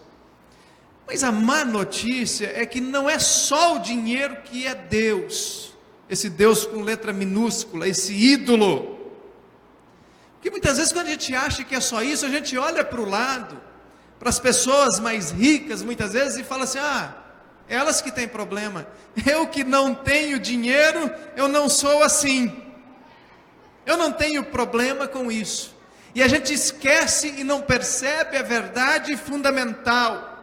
Mas a má notícia é que não é só o dinheiro que é Deus, esse Deus com letra minúscula, esse ídolo. Porque muitas vezes quando a gente acha que é só isso, a gente olha para o lado, para as pessoas mais ricas muitas vezes e fala assim: elas que têm problema, eu que não tenho dinheiro, eu não sou assim, eu não tenho problema com isso. E a gente esquece e não percebe a verdade fundamental,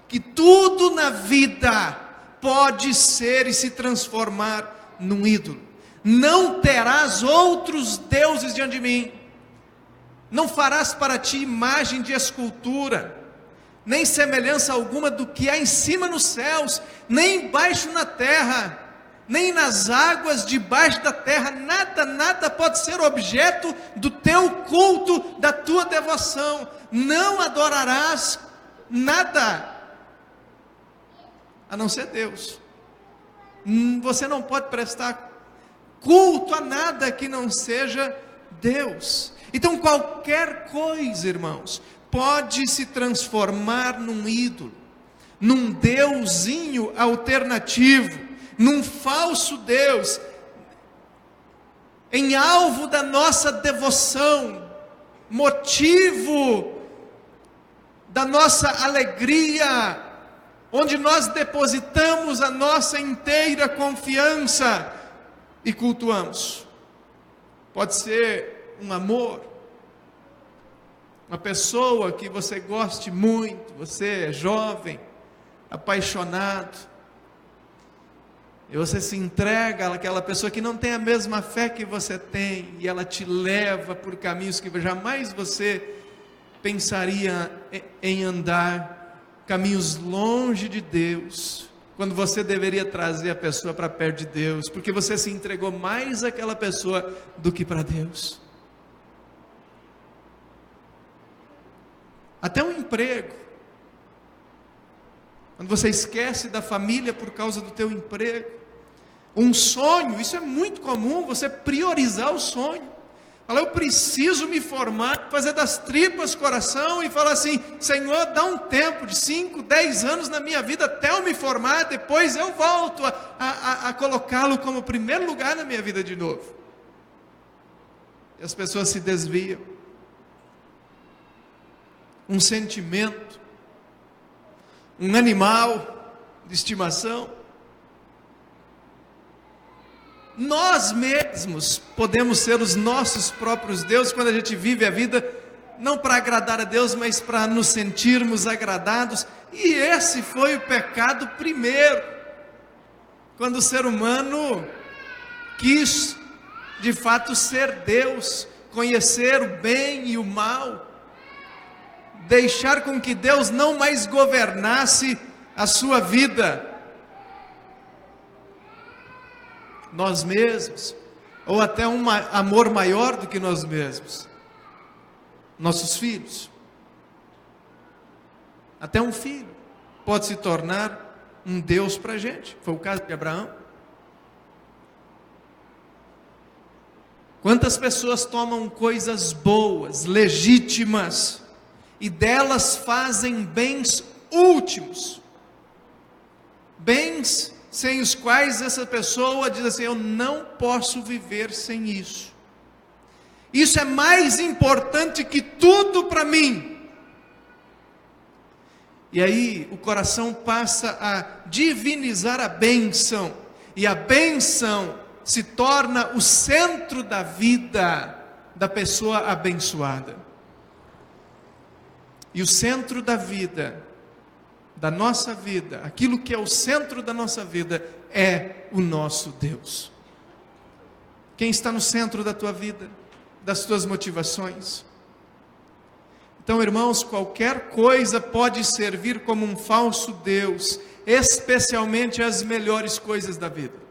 que tudo na vida pode ser e se transformar num ídolo. Não terás outros deuses diante de mim, não farás para ti imagem de escultura, nem semelhança alguma do que há em cima nos céus, nem embaixo na terra, nem nas águas debaixo da terra. Nada pode ser objeto do teu culto, da tua devoção. Não adorarás nada a não ser Deus. Você não pode prestar culto a nada que não seja Deus. Então qualquer coisa, irmãos, pode se transformar num ídolo, num deusinho alternativo, num falso Deus, em alvo da nossa devoção, motivo da nossa alegria, onde nós depositamos a nossa inteira confiança e cultuamos. Pode ser um amor, uma pessoa que você goste muito, você é jovem, apaixonado, e você se entrega àquela pessoa que não tem a mesma fé que você tem, e ela te leva por caminhos que jamais você pensaria em andar, caminhos longe de Deus, quando você deveria trazer a pessoa para perto de Deus, porque você se entregou mais àquela pessoa do que para Deus. Até um emprego, quando você esquece da família por causa do teu emprego. Um sonho, isso é muito comum, você priorizar o sonho. Fala: eu preciso me formar, fazer das tripas coração e falar assim: Senhor, dá um tempo de 5, 10 anos na minha vida até eu me formar, depois eu volto a colocá-lo como primeiro lugar na minha vida de novo. E as pessoas se desviam. Um sentimento, um animal de estimação. Nós mesmos podemos ser os nossos próprios deuses quando a gente vive a vida não para agradar a Deus, mas para nos sentirmos agradados. E esse foi o pecado primeiro, quando o ser humano quis de fato ser Deus, conhecer o bem e o mal, deixar com que Deus não mais governasse a sua vida. Nós mesmos, ou até um amor maior do que nós mesmos, nossos filhos. Até um filho pode se tornar um Deus para a gente. Foi o caso de Abraão. Quantas pessoas tomam coisas boas, legítimas, e delas fazem bens últimos, bens sem os quais essa pessoa diz assim: eu não posso viver sem isso. Isso é mais importante que tudo para mim. E aí o coração passa a divinizar a bênção, e a bênção se torna o centro da vida da pessoa abençoada. E o centro da vida, da nossa vida, aquilo que é o centro da nossa vida, é o nosso Deus. Quem está no centro da tua vida, das tuas motivações? Então, irmãos, qualquer coisa pode servir como um falso Deus, especialmente as melhores coisas da vida.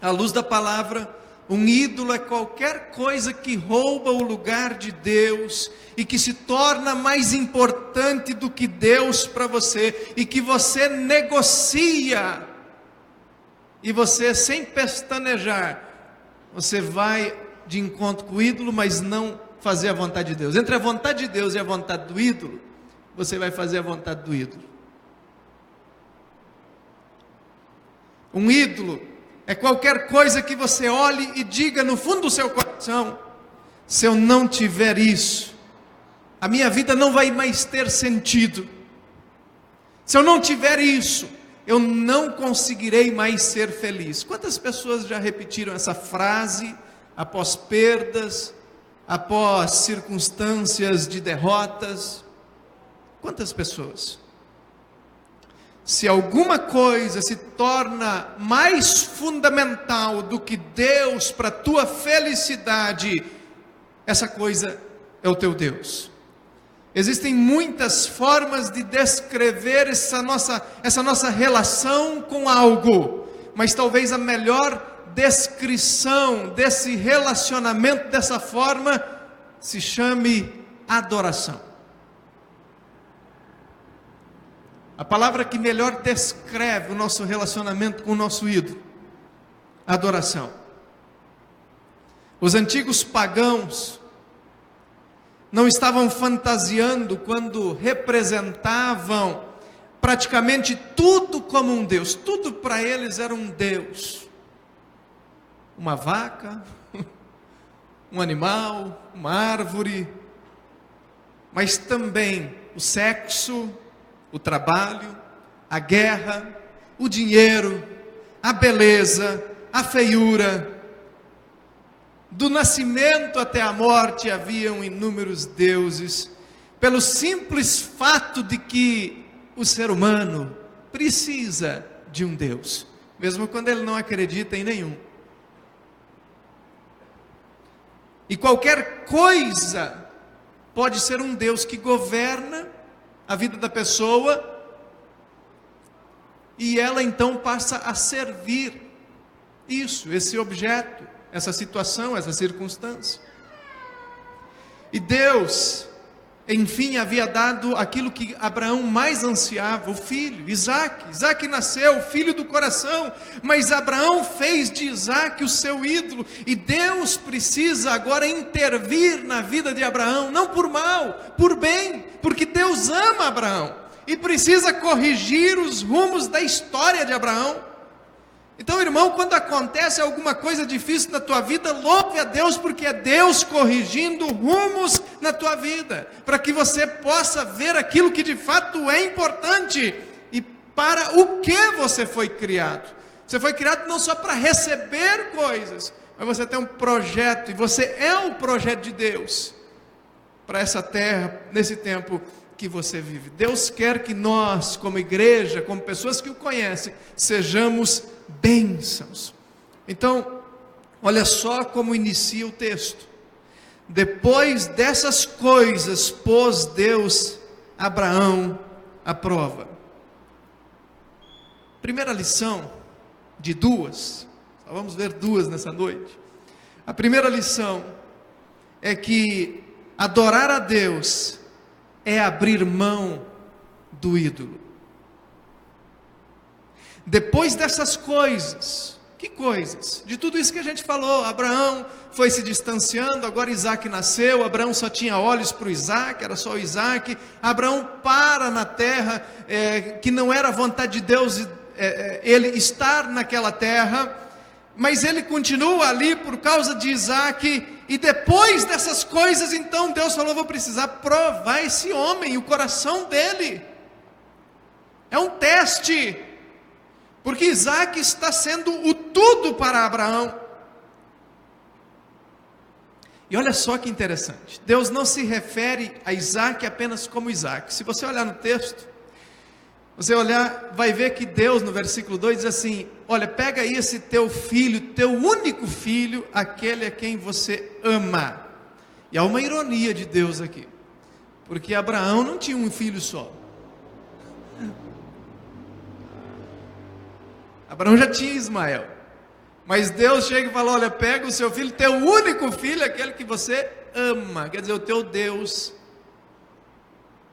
À luz da palavra, um ídolo é qualquer coisa que rouba o lugar de Deus e que se torna mais importante do que Deus para você, e que você negocia, e você, sem pestanejar, você vai de encontro com o ídolo, mas não fazer a vontade de Deus. Entre a vontade de Deus e a vontade do ídolo, você vai fazer a vontade do ídolo. Um ídolo é qualquer coisa que você olhe e diga no fundo do seu coração: se eu não tiver isso, a minha vida não vai mais ter sentido. Se eu não tiver isso, eu não conseguirei mais ser feliz. Quantas pessoas já repetiram essa frase após perdas, após circunstâncias de derrotas? Quantas pessoas? Se alguma coisa se torna mais fundamental do que Deus para a tua felicidade, essa coisa é o teu Deus. Existem muitas formas de descrever essa nossa relação com algo, mas talvez a melhor descrição desse relacionamento dessa forma se chame adoração. A palavra que melhor descreve o nosso relacionamento com o nosso ídolo: adoração. Os antigos pagãos não estavam fantasiando quando representavam praticamente tudo como um Deus. Tudo para eles era um Deus. Uma vaca, um animal, uma árvore, mas também o sexo, o trabalho, a guerra, o dinheiro, a beleza, a feiura. Do nascimento até a morte haviam inúmeros deuses, pelo simples fato de que o ser humano precisa de um Deus, mesmo quando ele não acredita em nenhum. E qualquer coisa pode ser um Deus que governa a vida da pessoa, e ela então passa a servir esse objeto, essa situação, essa circunstância. E Deus, enfim, havia dado aquilo que Abraão mais ansiava, o filho, Isaque. Isaque nasceu, filho do coração, mas Abraão fez de Isaque o seu ídolo, e Deus precisa agora intervir na vida de Abraão, não por mal, por bem, porque Deus ama Abraão, e precisa corrigir os rumos da história de Abraão. Então, irmão, quando acontece alguma coisa difícil na tua vida, louve a Deus, porque é Deus corrigindo rumos na tua vida, para que você possa ver aquilo que de fato é importante, e para o que você foi criado. Você foi criado não só para receber coisas, mas você tem um projeto, e você é o projeto de Deus, para essa terra, nesse tempo que você vive. Deus quer que nós, como igreja, como pessoas que o conhecem, sejamos bênçãos. Então, olha só como inicia o texto: depois dessas coisas pôs Deus Abraão à prova. Primeira lição de duas, só vamos ver duas nessa noite. A primeira lição é que adorar a Deus é abrir mão do ídolo. Depois dessas coisas, que coisas? De tudo isso que a gente falou, Abraão foi se distanciando, agora Isaque nasceu, Abraão só tinha olhos para o Isaque, era só o Isaque. Abraão para na terra, que não era a vontade de Deus ele estar naquela terra, mas ele continua ali por causa de Isaque. E depois dessas coisas, então Deus falou: vou precisar provar esse homem, o coração dele. É um teste, porque Isaque está sendo o tudo para Abraão. E olha só que interessante, Deus não se refere a Isaac apenas como Isaac. Se você olhar no texto, você olhar, vai ver que Deus no versículo 2 diz assim: olha, pega aí esse teu filho, teu único filho, aquele a quem você ama. E há uma ironia de Deus aqui, porque Abraão não tinha um filho só. Abraão já tinha Ismael. Mas Deus chega e fala: olha, pega o seu filho, teu único filho, aquele que você ama. Quer dizer, o teu Deus.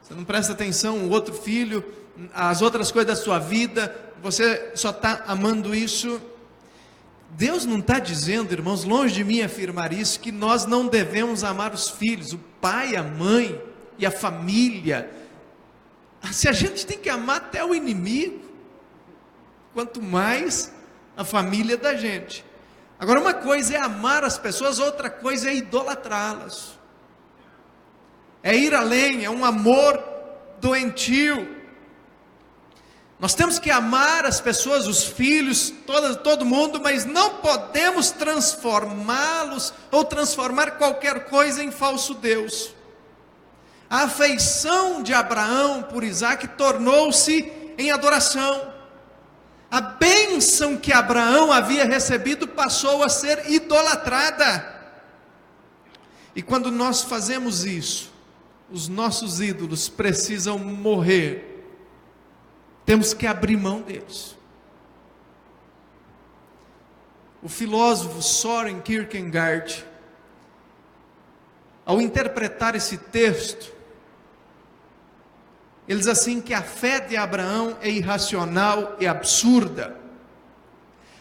Você não presta atenção, o outro filho, as outras coisas da sua vida, você só está amando isso. Deus não está dizendo, irmãos, longe de mim afirmar isso, que nós não devemos amar os filhos, o pai, a mãe e a família. Se a gente tem que amar até o inimigo, quanto mais a família da gente. Agora, uma coisa é amar as pessoas, outra coisa é idolatrá-las. É ir além, é um amor doentio. Nós temos que amar as pessoas, os filhos, todo mundo, mas não podemos transformá-los ou transformar qualquer coisa em falso Deus. A afeição de Abraão por Isaac tornou-se em adoração. A bênção que Abraão havia recebido passou a ser idolatrada. E quando nós fazemos isso, os nossos ídolos precisam morrer. Temos que abrir mão deles. O filósofo Søren Kierkegaard, ao interpretar esse texto, ele diz assim que a fé de Abraão é irracional e absurda.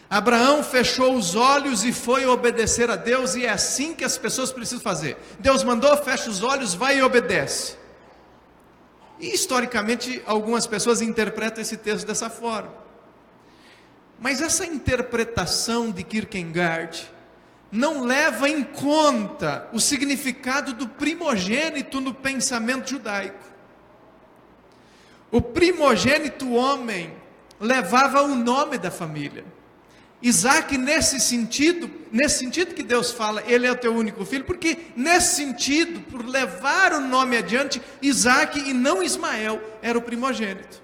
Abraão fechou os olhos e foi obedecer a Deus, e é assim que as pessoas precisam fazer. Deus mandou, fecha os olhos, vai e obedece. E historicamente algumas pessoas interpretam esse texto dessa forma. Mas essa interpretação de Kierkegaard não leva em conta o significado do primogênito no pensamento judaico. O primogênito homem levava o nome da família. Isaac, nesse sentido que Deus fala, ele é o teu único filho, porque nesse sentido, por levar o nome adiante, Isaac e não Ismael era o primogênito.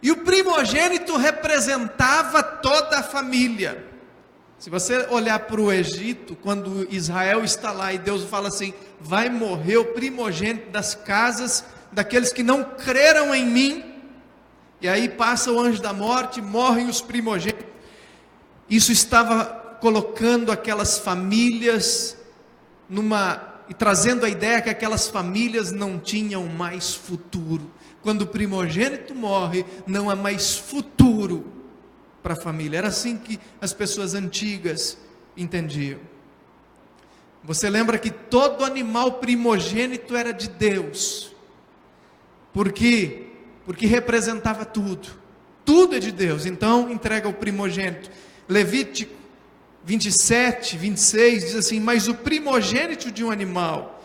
E o primogênito representava toda a família. Se você olhar para o Egito, quando Israel está lá e Deus fala assim: vai morrer o primogênito das casas daqueles que não creram em mim. E aí passa o anjo da morte, morrem os primogênitos. Isso estava colocando aquelas famílias e trazendo a ideia que aquelas famílias não tinham mais futuro. Quando o primogênito morre, não há mais futuro para a família. Era assim que as pessoas antigas entendiam. Você lembra que todo animal primogênito era de Deus. Por quê? Porque representava tudo é de Deus, então entrega o primogênito. Levítico 27, 26 diz assim: mas o primogênito de um animal,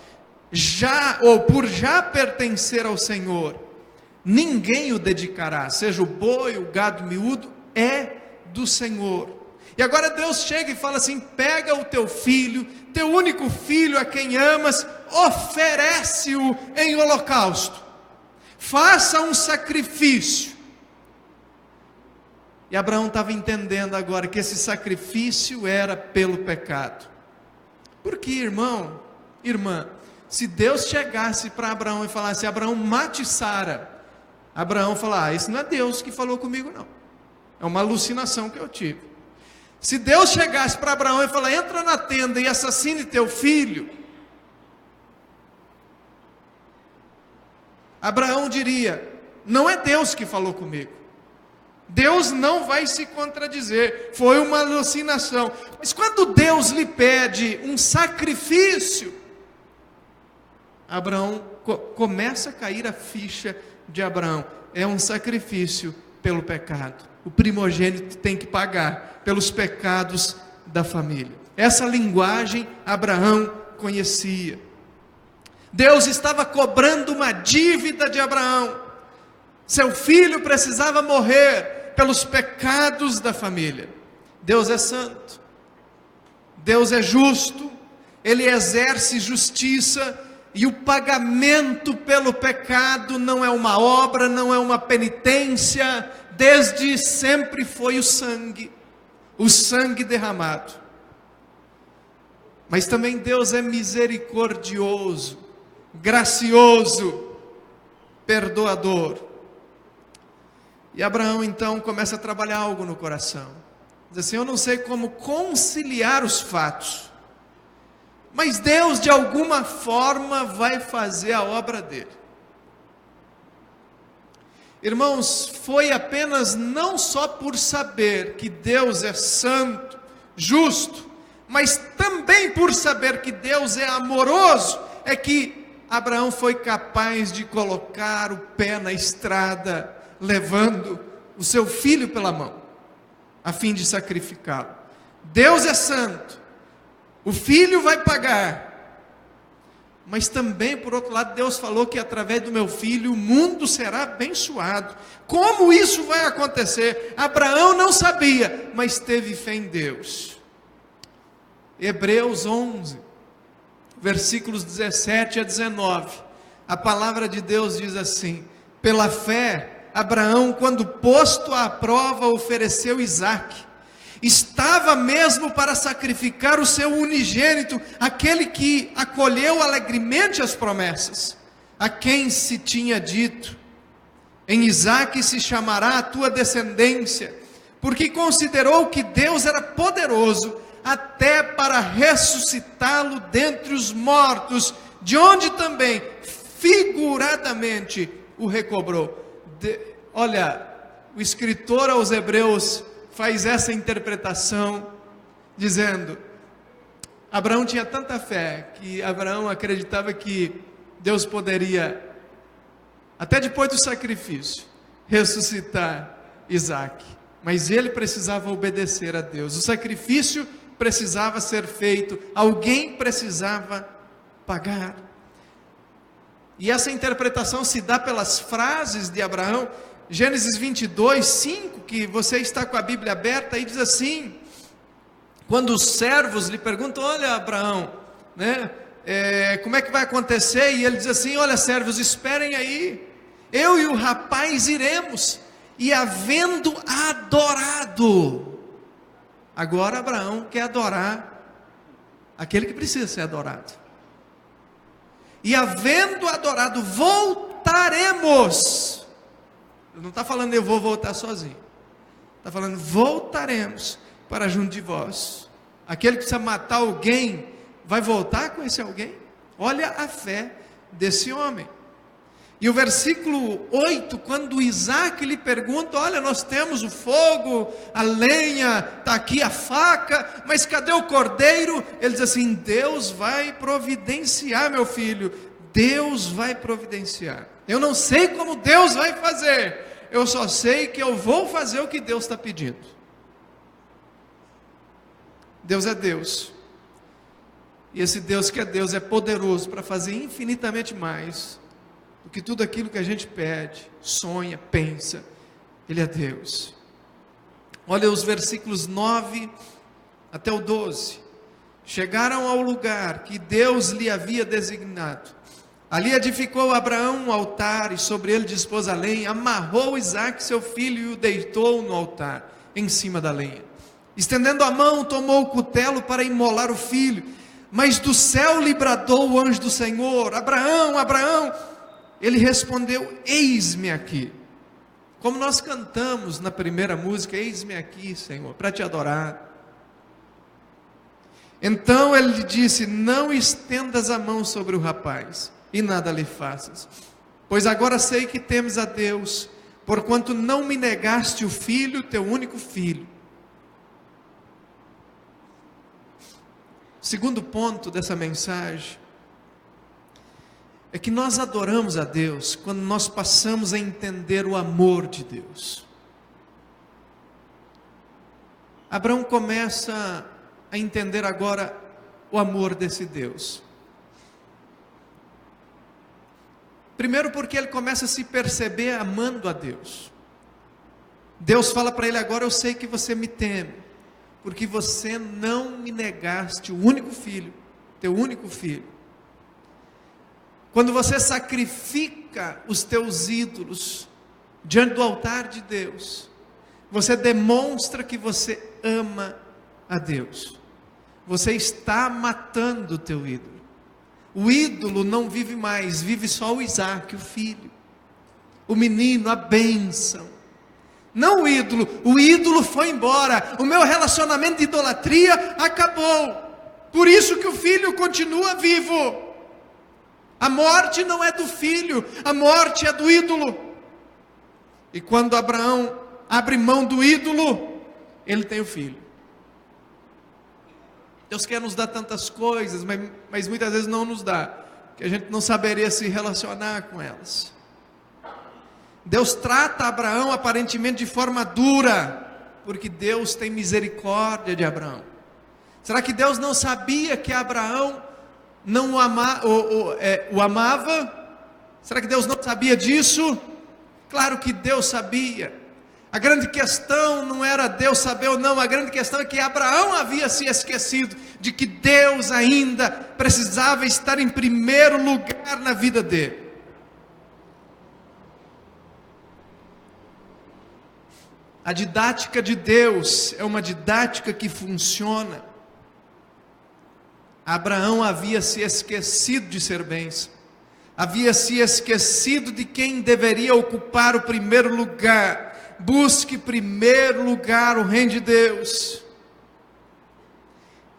por já pertencer ao Senhor, ninguém o dedicará, seja o boi, o gado miúdo, é do Senhor. E agora Deus chega e fala assim: pega o teu filho, teu único filho a quem amas, oferece-o em holocausto. Faça um sacrifício. E Abraão estava entendendo agora que esse sacrifício era pelo pecado. Porque, irmão, irmã, se Deus chegasse para Abraão e falasse: Abraão, mate Sara, Abraão fala: esse não é Deus que falou comigo, não. É uma alucinação que eu tive. Se Deus chegasse para Abraão e falar: entra na tenda e assassine teu filho, Abraão diria: não é Deus que falou comigo. Deus não vai se contradizer, foi uma alucinação. Mas quando Deus lhe pede um sacrifício, Abraão começa a cair a ficha de Abraão. É um sacrifício pelo pecado. O primogênito tem que pagar pelos pecados da família. Essa linguagem Abraão conhecia. Deus estava cobrando uma dívida de Abraão. Seu filho precisava morrer pelos pecados da família. Deus é santo, Deus é justo, ele exerce justiça, e o pagamento pelo pecado não é uma obra, não é uma penitência, desde sempre foi o sangue derramado. Mas também Deus é misericordioso, gracioso, perdoador. E Abraão então começa a trabalhar algo no coração. Diz assim: eu não sei como conciliar os fatos, mas Deus de alguma forma vai fazer a obra dele. Irmãos, foi apenas não só por saber que Deus é santo, justo, mas também por saber que Deus é amoroso, é que Abraão foi capaz de colocar o pé na estrada, levando o seu filho pela mão, a fim de sacrificá-lo. Deus é santo, o filho vai pagar, mas também, por outro lado, Deus falou que através do meu filho o mundo será abençoado. Como isso vai acontecer? Abraão não sabia, mas teve fé em Deus. Hebreus 11, versículos 17 a 19, a palavra de Deus diz assim: pela fé, Abraão, quando posto à prova, ofereceu Isaque. Estava mesmo para sacrificar o seu unigênito, aquele que acolheu alegremente as promessas, a quem se tinha dito: em Isaque se chamará a tua descendência, porque considerou que Deus era poderoso até para ressuscitá-lo dentre os mortos, de onde também figuradamente o recobrou. Olha, o escritor aos Hebreus faz essa interpretação, dizendo: Abraão tinha tanta fé, que Abraão acreditava que Deus poderia, até depois do sacrifício, ressuscitar Isaque, mas ele precisava obedecer a Deus, o sacrifício precisava ser feito, alguém precisava pagar. E essa interpretação se dá pelas frases de Abraão. Gênesis 22, 5, que você está com a Bíblia aberta, aí diz assim, quando os servos lhe perguntam: olha, Abraão, né, como é que vai acontecer? E ele diz assim: olha, servos, esperem aí, eu e o rapaz iremos. E havendo adorado, agora Abraão quer adorar aquele que precisa ser adorado. E havendo adorado, voltaremos. Ele não está falando eu vou voltar sozinho, está falando voltaremos para junto de vós. Aquele que precisa matar alguém, vai voltar com esse alguém? Olha a fé desse homem. E o versículo 8, quando Isaque lhe pergunta: olha, nós temos o fogo, a lenha, está aqui a faca, mas cadê o cordeiro? Ele diz assim: Deus vai providenciar, meu filho, Deus vai providenciar. Eu não sei como Deus vai fazer, eu só sei que eu vou fazer o que Deus está pedindo. Deus é Deus, e esse Deus que é Deus é poderoso para fazer infinitamente mais do que tudo aquilo que a gente pede, sonha, pensa. Ele é Deus. Olha os versículos 9 até o 12. Chegaram ao lugar que Deus lhe havia designado. Ali edificou Abraão um altar, e sobre ele dispôs a lenha, amarrou Isaque seu filho e o deitou no altar, em cima da lenha. Estendendo a mão, tomou o cutelo para imolar o filho, mas do céu lhe bradou o anjo do Senhor: Abraão, Abraão. Ele respondeu: eis-me aqui. Como nós cantamos na primeira música: eis-me aqui, Senhor, para te adorar. Então ele lhe disse: não estendas a mão sobre o rapaz, e nada lhe faças, pois agora sei que temes a Deus, porquanto não me negaste o filho, teu único filho. Segundo ponto dessa mensagem é que nós adoramos a Deus quando nós passamos a entender o amor de Deus. Abraão começa a entender agora o amor desse Deus. Primeiro porque ele começa a se perceber amando a Deus. Deus fala para ele: agora eu sei que você me teme, porque você não me negaste o único filho, teu único filho. Quando você sacrifica os teus ídolos diante do altar de Deus, você demonstra que você ama a Deus. Você está matando o teu ídolo. O ídolo não vive mais, vive só o Isaac, o filho, o menino, a bênção. Não o ídolo foi embora, o meu relacionamento de idolatria acabou. Por isso que o filho continua vivo. A morte não é do filho, a morte é do ídolo. E quando Abraão abre mão do ídolo, ele tem o filho. Deus quer nos dar tantas coisas, mas muitas vezes não nos dá, que a gente não saberia se relacionar com elas. Deus trata Abraão aparentemente de forma dura, porque Deus tem misericórdia de Abraão. Será que Deus não sabia que Abraão não o amava? Será que Deus não sabia disso? Claro que Deus sabia. A grande questão não era Deus saber ou não, a grande questão é que Abraão havia se esquecido de que Deus ainda precisava estar em primeiro lugar na vida dele. A didática de Deus é uma didática que funciona. Abraão havia se esquecido de ser bênção, havia se esquecido de quem deveria ocupar o primeiro lugar. Busque em primeiro lugar o reino de Deus.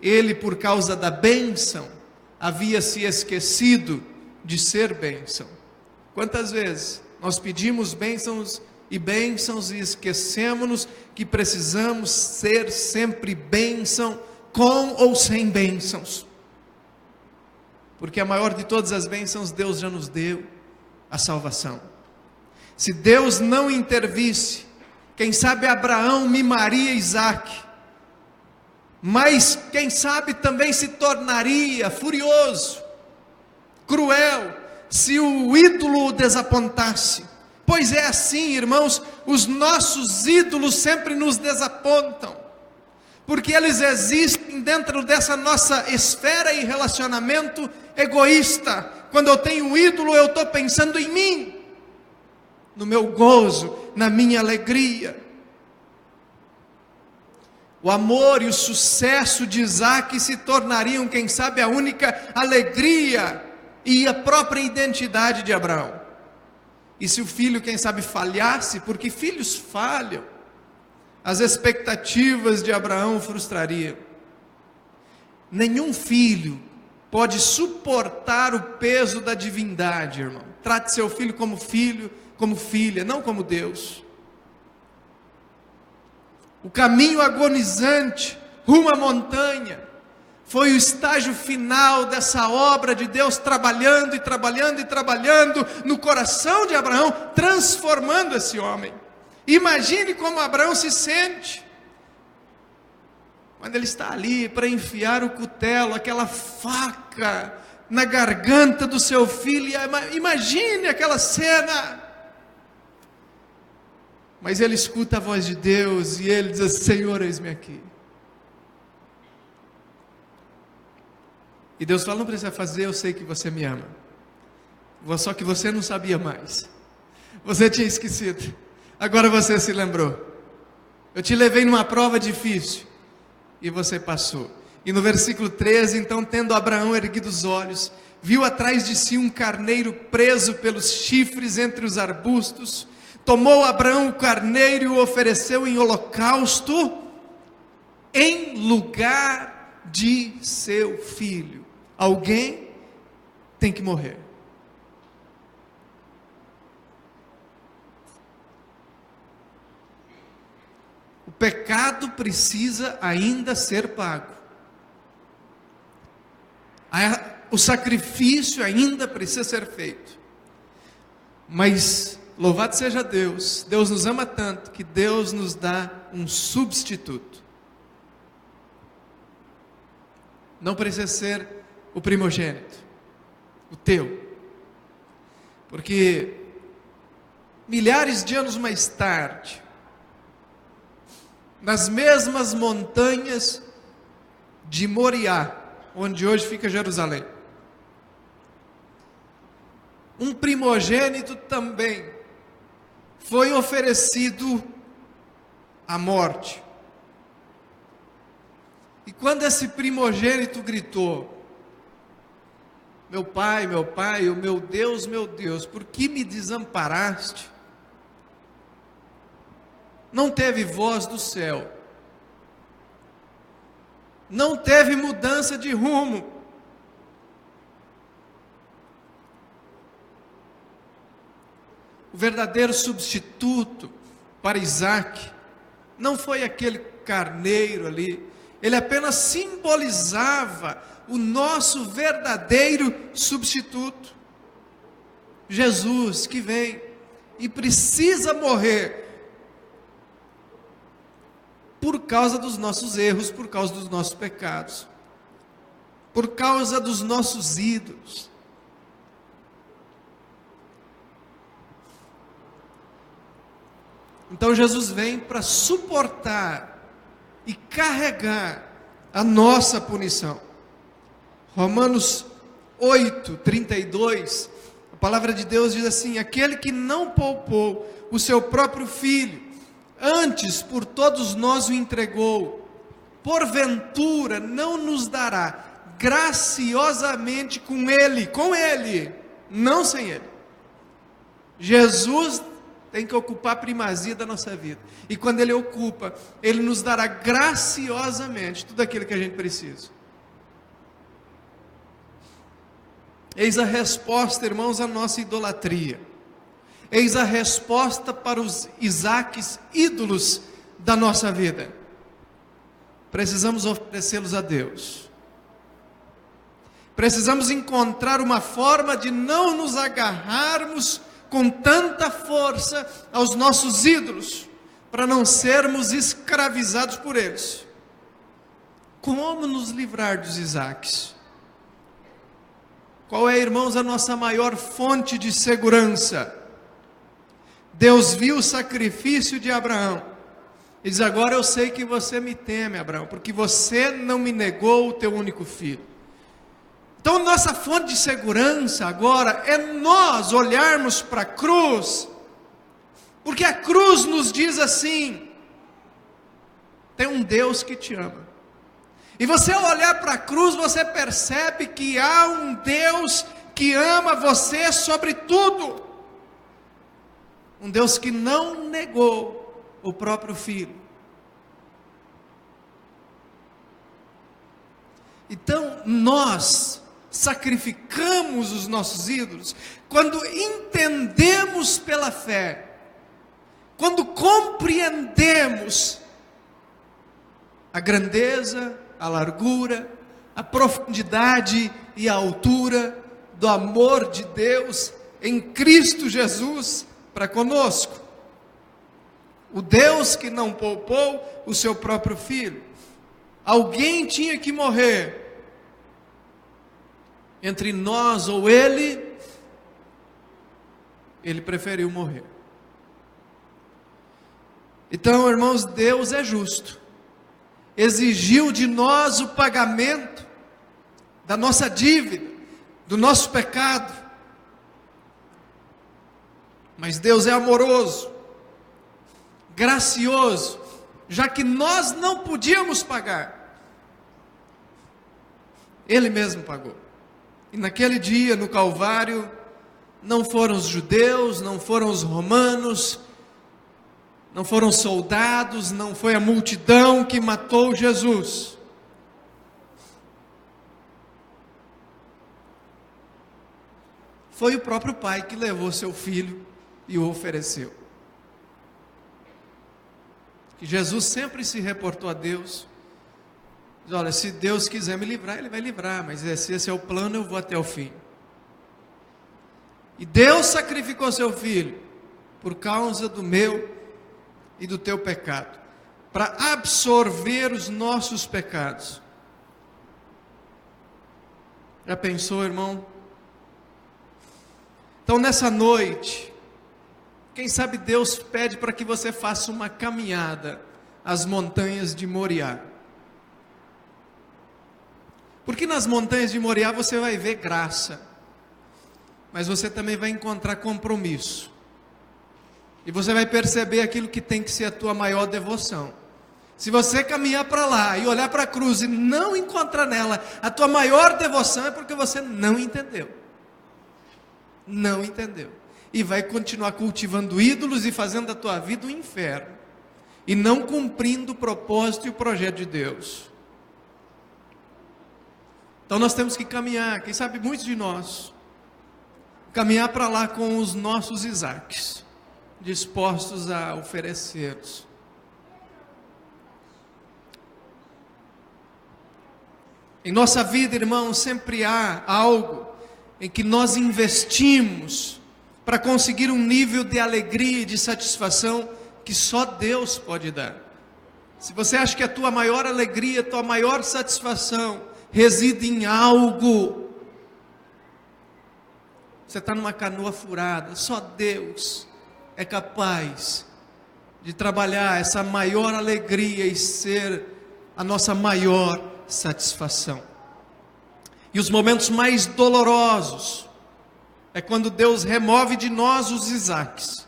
Ele, por causa da bênção, havia se esquecido de ser bênção. Quantas vezes nós pedimos bênçãos e esquecemos-nos que precisamos ser sempre bênção, com ou sem bênçãos. Porque a maior de todas as bênçãos Deus já nos deu, a salvação. Se Deus não intervisse, quem sabe Abraão mimaria Isaac, mas quem sabe também se tornaria furioso, cruel, se o ídolo o desapontasse. Pois é assim, irmãos, os nossos ídolos sempre nos desapontam, porque eles existem dentro dessa nossa esfera e relacionamento egoísta. Quando eu tenho um ídolo, eu estou pensando em mim, no meu gozo, na minha alegria. O amor e o sucesso de Isaac se tornariam, quem sabe, a única alegria e a própria identidade de Abraão. E se o filho, quem sabe, falhasse, porque filhos falham, as expectativas de Abraão frustrariam. Nenhum filho pode suportar o peso da divindade, irmão. Trate seu filho, como filha, não como Deus. O caminho agonizante rumo à montanha foi o estágio final dessa obra de Deus, trabalhando no coração de Abraão, transformando esse homem. Imagine como Abraão se sente quando ele está ali para enfiar o cutelo, aquela faca na garganta do seu filho. Imagine aquela cena. Mas ele escuta a voz de Deus e ele diz: Senhor, eis-me aqui. E Deus fala: não precisa fazer, eu sei que você me ama. Só que você não sabia mais. Você tinha esquecido. Agora você se lembrou. Eu te levei numa prova difícil e você passou. E no versículo 13, então, tendo Abraão erguido os olhos, viu atrás de si um carneiro preso pelos chifres entre os arbustos. Tomou Abraão o carneiro e o ofereceu em holocausto em lugar de seu filho. Alguém tem que morrer. O pecado precisa ainda ser pago. O sacrifício ainda precisa ser feito. Mas louvado seja Deus, Deus nos ama tanto que Deus nos dá um substituto. Não precisa ser o primogênito, o teu. Porque milhares de anos mais tarde, nas mesmas montanhas de Moriá, onde hoje fica Jerusalém. Um primogênito também foi oferecido à morte. E quando esse primogênito gritou: meu pai, o meu Deus, por que me desamparaste? Não teve voz do céu, não teve mudança de rumo. O verdadeiro substituto para Isaac não foi aquele carneiro ali, ele apenas simbolizava o nosso verdadeiro substituto, Jesus, que vem e precisa morrer por causa dos nossos erros, por causa dos nossos pecados, por causa dos nossos ídolos. Então Jesus vem para suportar e carregar a nossa punição. Romanos 8:32, a palavra de Deus diz assim: aquele que não poupou o seu próprio filho, antes por todos nós o entregou, porventura não nos dará graciosamente com ele, não sem ele. Jesus tem que ocupar a primazia da nossa vida, e quando ele ocupa, ele nos dará graciosamente tudo aquilo que a gente precisa. Eis a resposta, irmãos, à nossa idolatria. Eis a resposta para os Isaques ídolos da nossa vida. Precisamos oferecê-los a Deus. Precisamos encontrar uma forma de não nos agarrarmos com tanta força aos nossos ídolos, para não sermos escravizados por eles. Como nos livrar dos Isaques? Qual é, irmãos, a nossa maior fonte de segurança? Deus viu o sacrifício de Abraão e diz: agora eu sei que você me teme, Abraão, porque você não me negou o teu único filho. Então nossa fonte de segurança agora é nós olharmos para a cruz, porque a cruz nos diz assim: tem um Deus que te ama. E você ao olhar para a cruz, você percebe que há um Deus que ama você sobre tudo. Um Deus que não negou o próprio Filho. Então nós sacrificamos os nossos ídolos quando entendemos pela fé, quando compreendemos a grandeza, a largura, a profundidade e a altura do amor de Deus em Cristo Jesus para conosco. O Deus que não poupou o seu próprio Filho. Alguém tinha que morrer entre nós ou ele preferiu morrer. Então, irmãos, Deus é justo. Exigiu de nós o pagamento da nossa dívida, do nosso pecado. Mas Deus é amoroso, gracioso, já que nós não podíamos pagar, Ele mesmo pagou. E naquele dia, no Calvário, não foram os judeus, não foram os romanos, não foram soldados, não foi a multidão que matou Jesus. Foi o próprio Pai que levou seu Filho e o ofereceu. Que Jesus sempre se reportou a Deus. Diz: olha, se Deus quiser me livrar, Ele vai livrar, mas se esse é o plano, eu vou até o fim. E Deus sacrificou seu Filho por causa do meu e do teu pecado, para absorver os nossos pecados. Já pensou, irmão? Então nessa noite, quem sabe Deus pede para que você faça uma caminhada às montanhas de Moriá. Porque nas montanhas de Moriá você vai ver graça, mas você também vai encontrar compromisso. E você vai perceber aquilo que tem que ser a tua maior devoção. Se você caminhar para lá e olhar para a cruz e não encontrar nela a tua maior devoção, é porque você não entendeu. Não entendeu. E vai continuar cultivando ídolos e fazendo da tua vida um inferno. E não cumprindo o propósito e o projeto de Deus. Então nós temos que caminhar, quem sabe muitos de nós, caminhar para lá com os nossos Isaques, dispostos a oferecê-los. Em nossa vida, irmãos, sempre há algo em que nós investimos para conseguir um nível de alegria e de satisfação que só Deus pode dar. Se você acha que a tua maior alegria, a tua maior satisfação reside em algo, você está numa canoa furada. Só Deus é capaz de trabalhar essa maior alegria e ser a nossa maior satisfação. E os momentos mais dolorosos é quando Deus remove de nós os Isaques.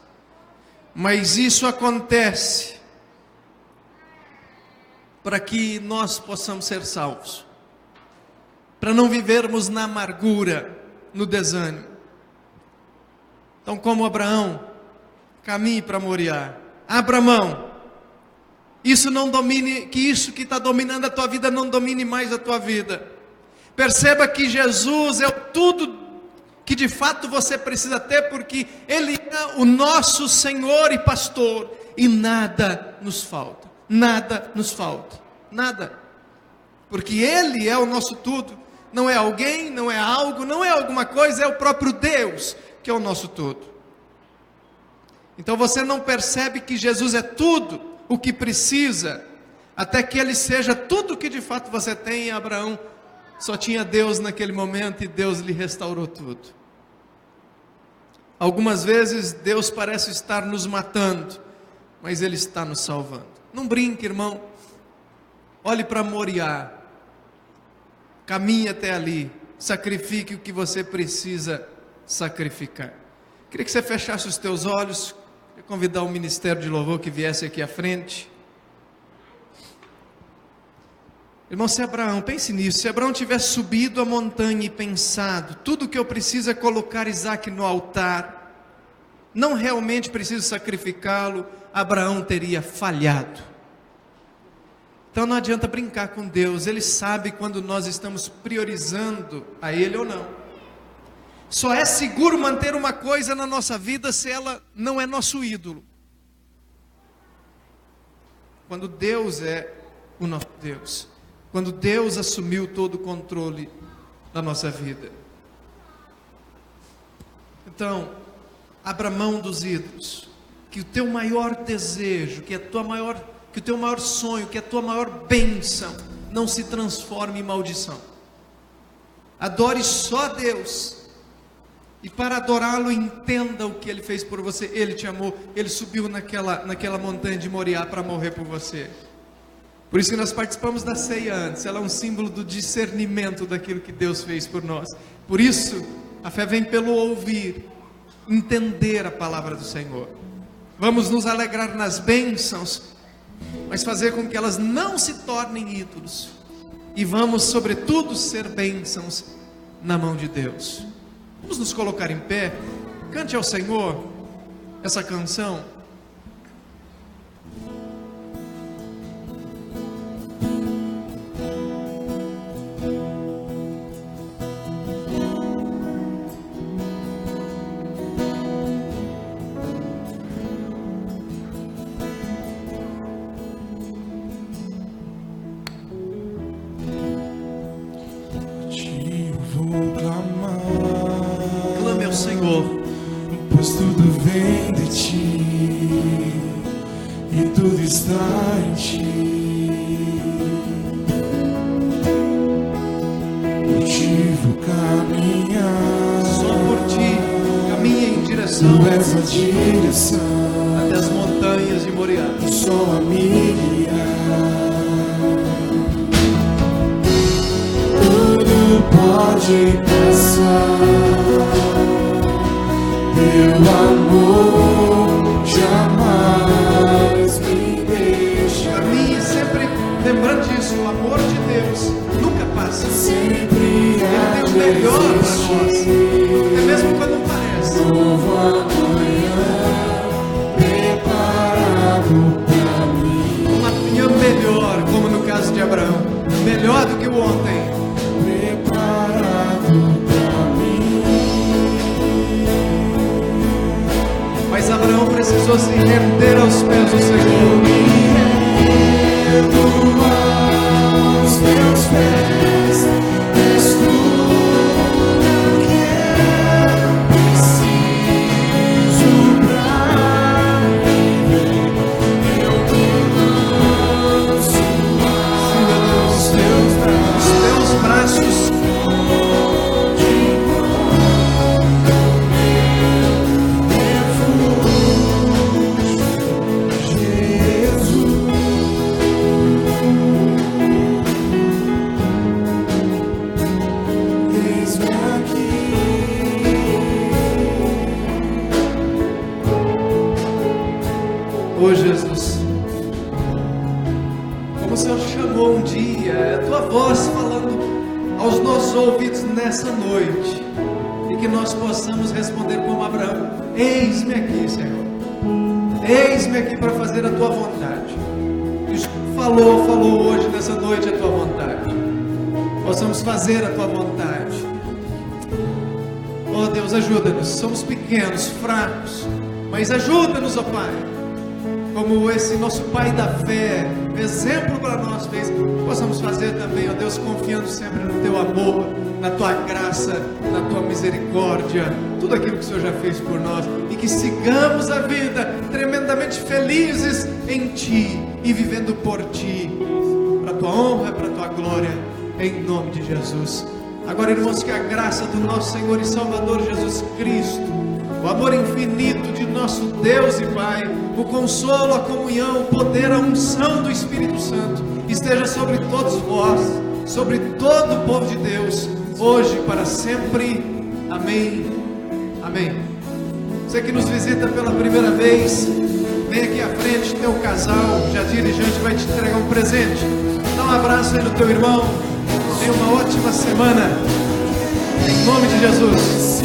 Mas isso acontece para que nós possamos ser salvos, para não vivermos na amargura, no desânimo. Então, como Abraão, caminhe para Moriá. Abra mão. Isso não domine, que isso que está dominando a tua vida não domine mais a tua vida. Perceba que Jesus é tudo que de fato você precisa ter, porque Ele é o nosso Senhor e Pastor, e nada nos falta, nada nos falta, nada, porque Ele é o nosso tudo, não é alguém, não é algo, não é alguma coisa, é o próprio Deus que é o nosso tudo. Então você não percebe que Jesus é tudo o que precisa, até que Ele seja tudo o que de fato você tem. E Abraão só tinha Deus naquele momento e Deus lhe restaurou tudo. Algumas vezes Deus parece estar nos matando, mas Ele está nos salvando. Não brinque, irmão. Olhe para Moriá, caminhe até ali, sacrifique o que você precisa sacrificar. Queria que você fechasse os teus olhos. Queria convidar o ministério de louvor que viesse aqui à frente. Irmão, se Abraão, pense nisso, se Abraão tivesse subido a montanha e pensado, tudo que eu preciso é colocar Isaque no altar, não realmente preciso sacrificá-lo, Abraão teria falhado. Então não adianta brincar com Deus, Ele sabe quando nós estamos priorizando a Ele ou não. Só é seguro manter uma coisa na nossa vida se ela não é nosso ídolo. Quando Deus é o nosso Deus. Quando Deus assumiu todo o controle da nossa vida. Então, abra mão dos ídolos. Que o teu maior desejo, que o teu maior sonho, que a tua maior bênção não se transforme em maldição. Adore só a Deus. E para adorá-lo, entenda o que Ele fez por você. Ele te amou, Ele subiu naquela montanha de Moriá para morrer por você. Por isso que nós participamos da ceia antes. Ela é um símbolo do discernimento daquilo que Deus fez por nós. Por isso, a fé vem pelo ouvir, entender a palavra do Senhor. Vamos nos alegrar nas bênçãos, mas fazer com que elas não se tornem ídolos. E vamos, sobretudo, ser bênçãos na mão de Deus. Vamos nos colocar em pé. Cante ao Senhor essa canção. Pois tudo vem de ti e tudo está em ti. Motivo caminhar, só por ti, caminha em direção, tu és a direção até as montanhas de Moriá. Só a minha pode passar. Teu amor jamais me deixa. Caminhe sempre lembrando disso, o amor de Deus nunca passa. Sempre Ele tem o melhor para nós, até mesmo quando não parece. novo amanhã preparado pra mim. Um amanhã melhor, como no caso de Abraão, melhor do que o ontem. Preparado pra mim. Mas Abraão precisou se render aos pés do Senhor. Rendo aos teus pés, és tudo que eu preciso pra viver. Eu me lanço aos teus braços. Os teus braços. Oh Jesus, como o Senhor chamou um dia, é a tua voz falando aos nossos ouvidos nessa noite, e que nós possamos responder como Abraão: eis-me aqui, Senhor, eis-me aqui para fazer a tua vontade. E o Senhor falou hoje nessa noite a tua vontade, possamos fazer a tua vontade. Oh Deus, ajuda-nos, somos pequenos, fracos, mas ajuda-nos, ó Pai, como esse nosso Pai da fé, exemplo para nós fez, possamos fazer também, ó Deus, confiando sempre no Teu amor, na Tua graça, na Tua misericórdia, tudo aquilo que o Senhor já fez por nós, e que sigamos a vida tremendamente felizes em Ti e vivendo por Ti, para a Tua honra, para a Tua glória, em nome de Jesus. Agora, irmãos, que a graça do nosso Senhor e Salvador Jesus Cristo, o amor infinito de nosso Deus e Pai, o consolo, a comunhão, o poder, a unção do Espírito Santo esteja sobre todos vós, sobre todo o povo de Deus, hoje e para sempre. Amém. Amém. Você que nos visita pela primeira vez, vem aqui à frente, teu casal, já dirigente vai te entregar um presente. Dá um abraço aí no teu irmão. Tenha uma ótima semana. Em nome de Jesus.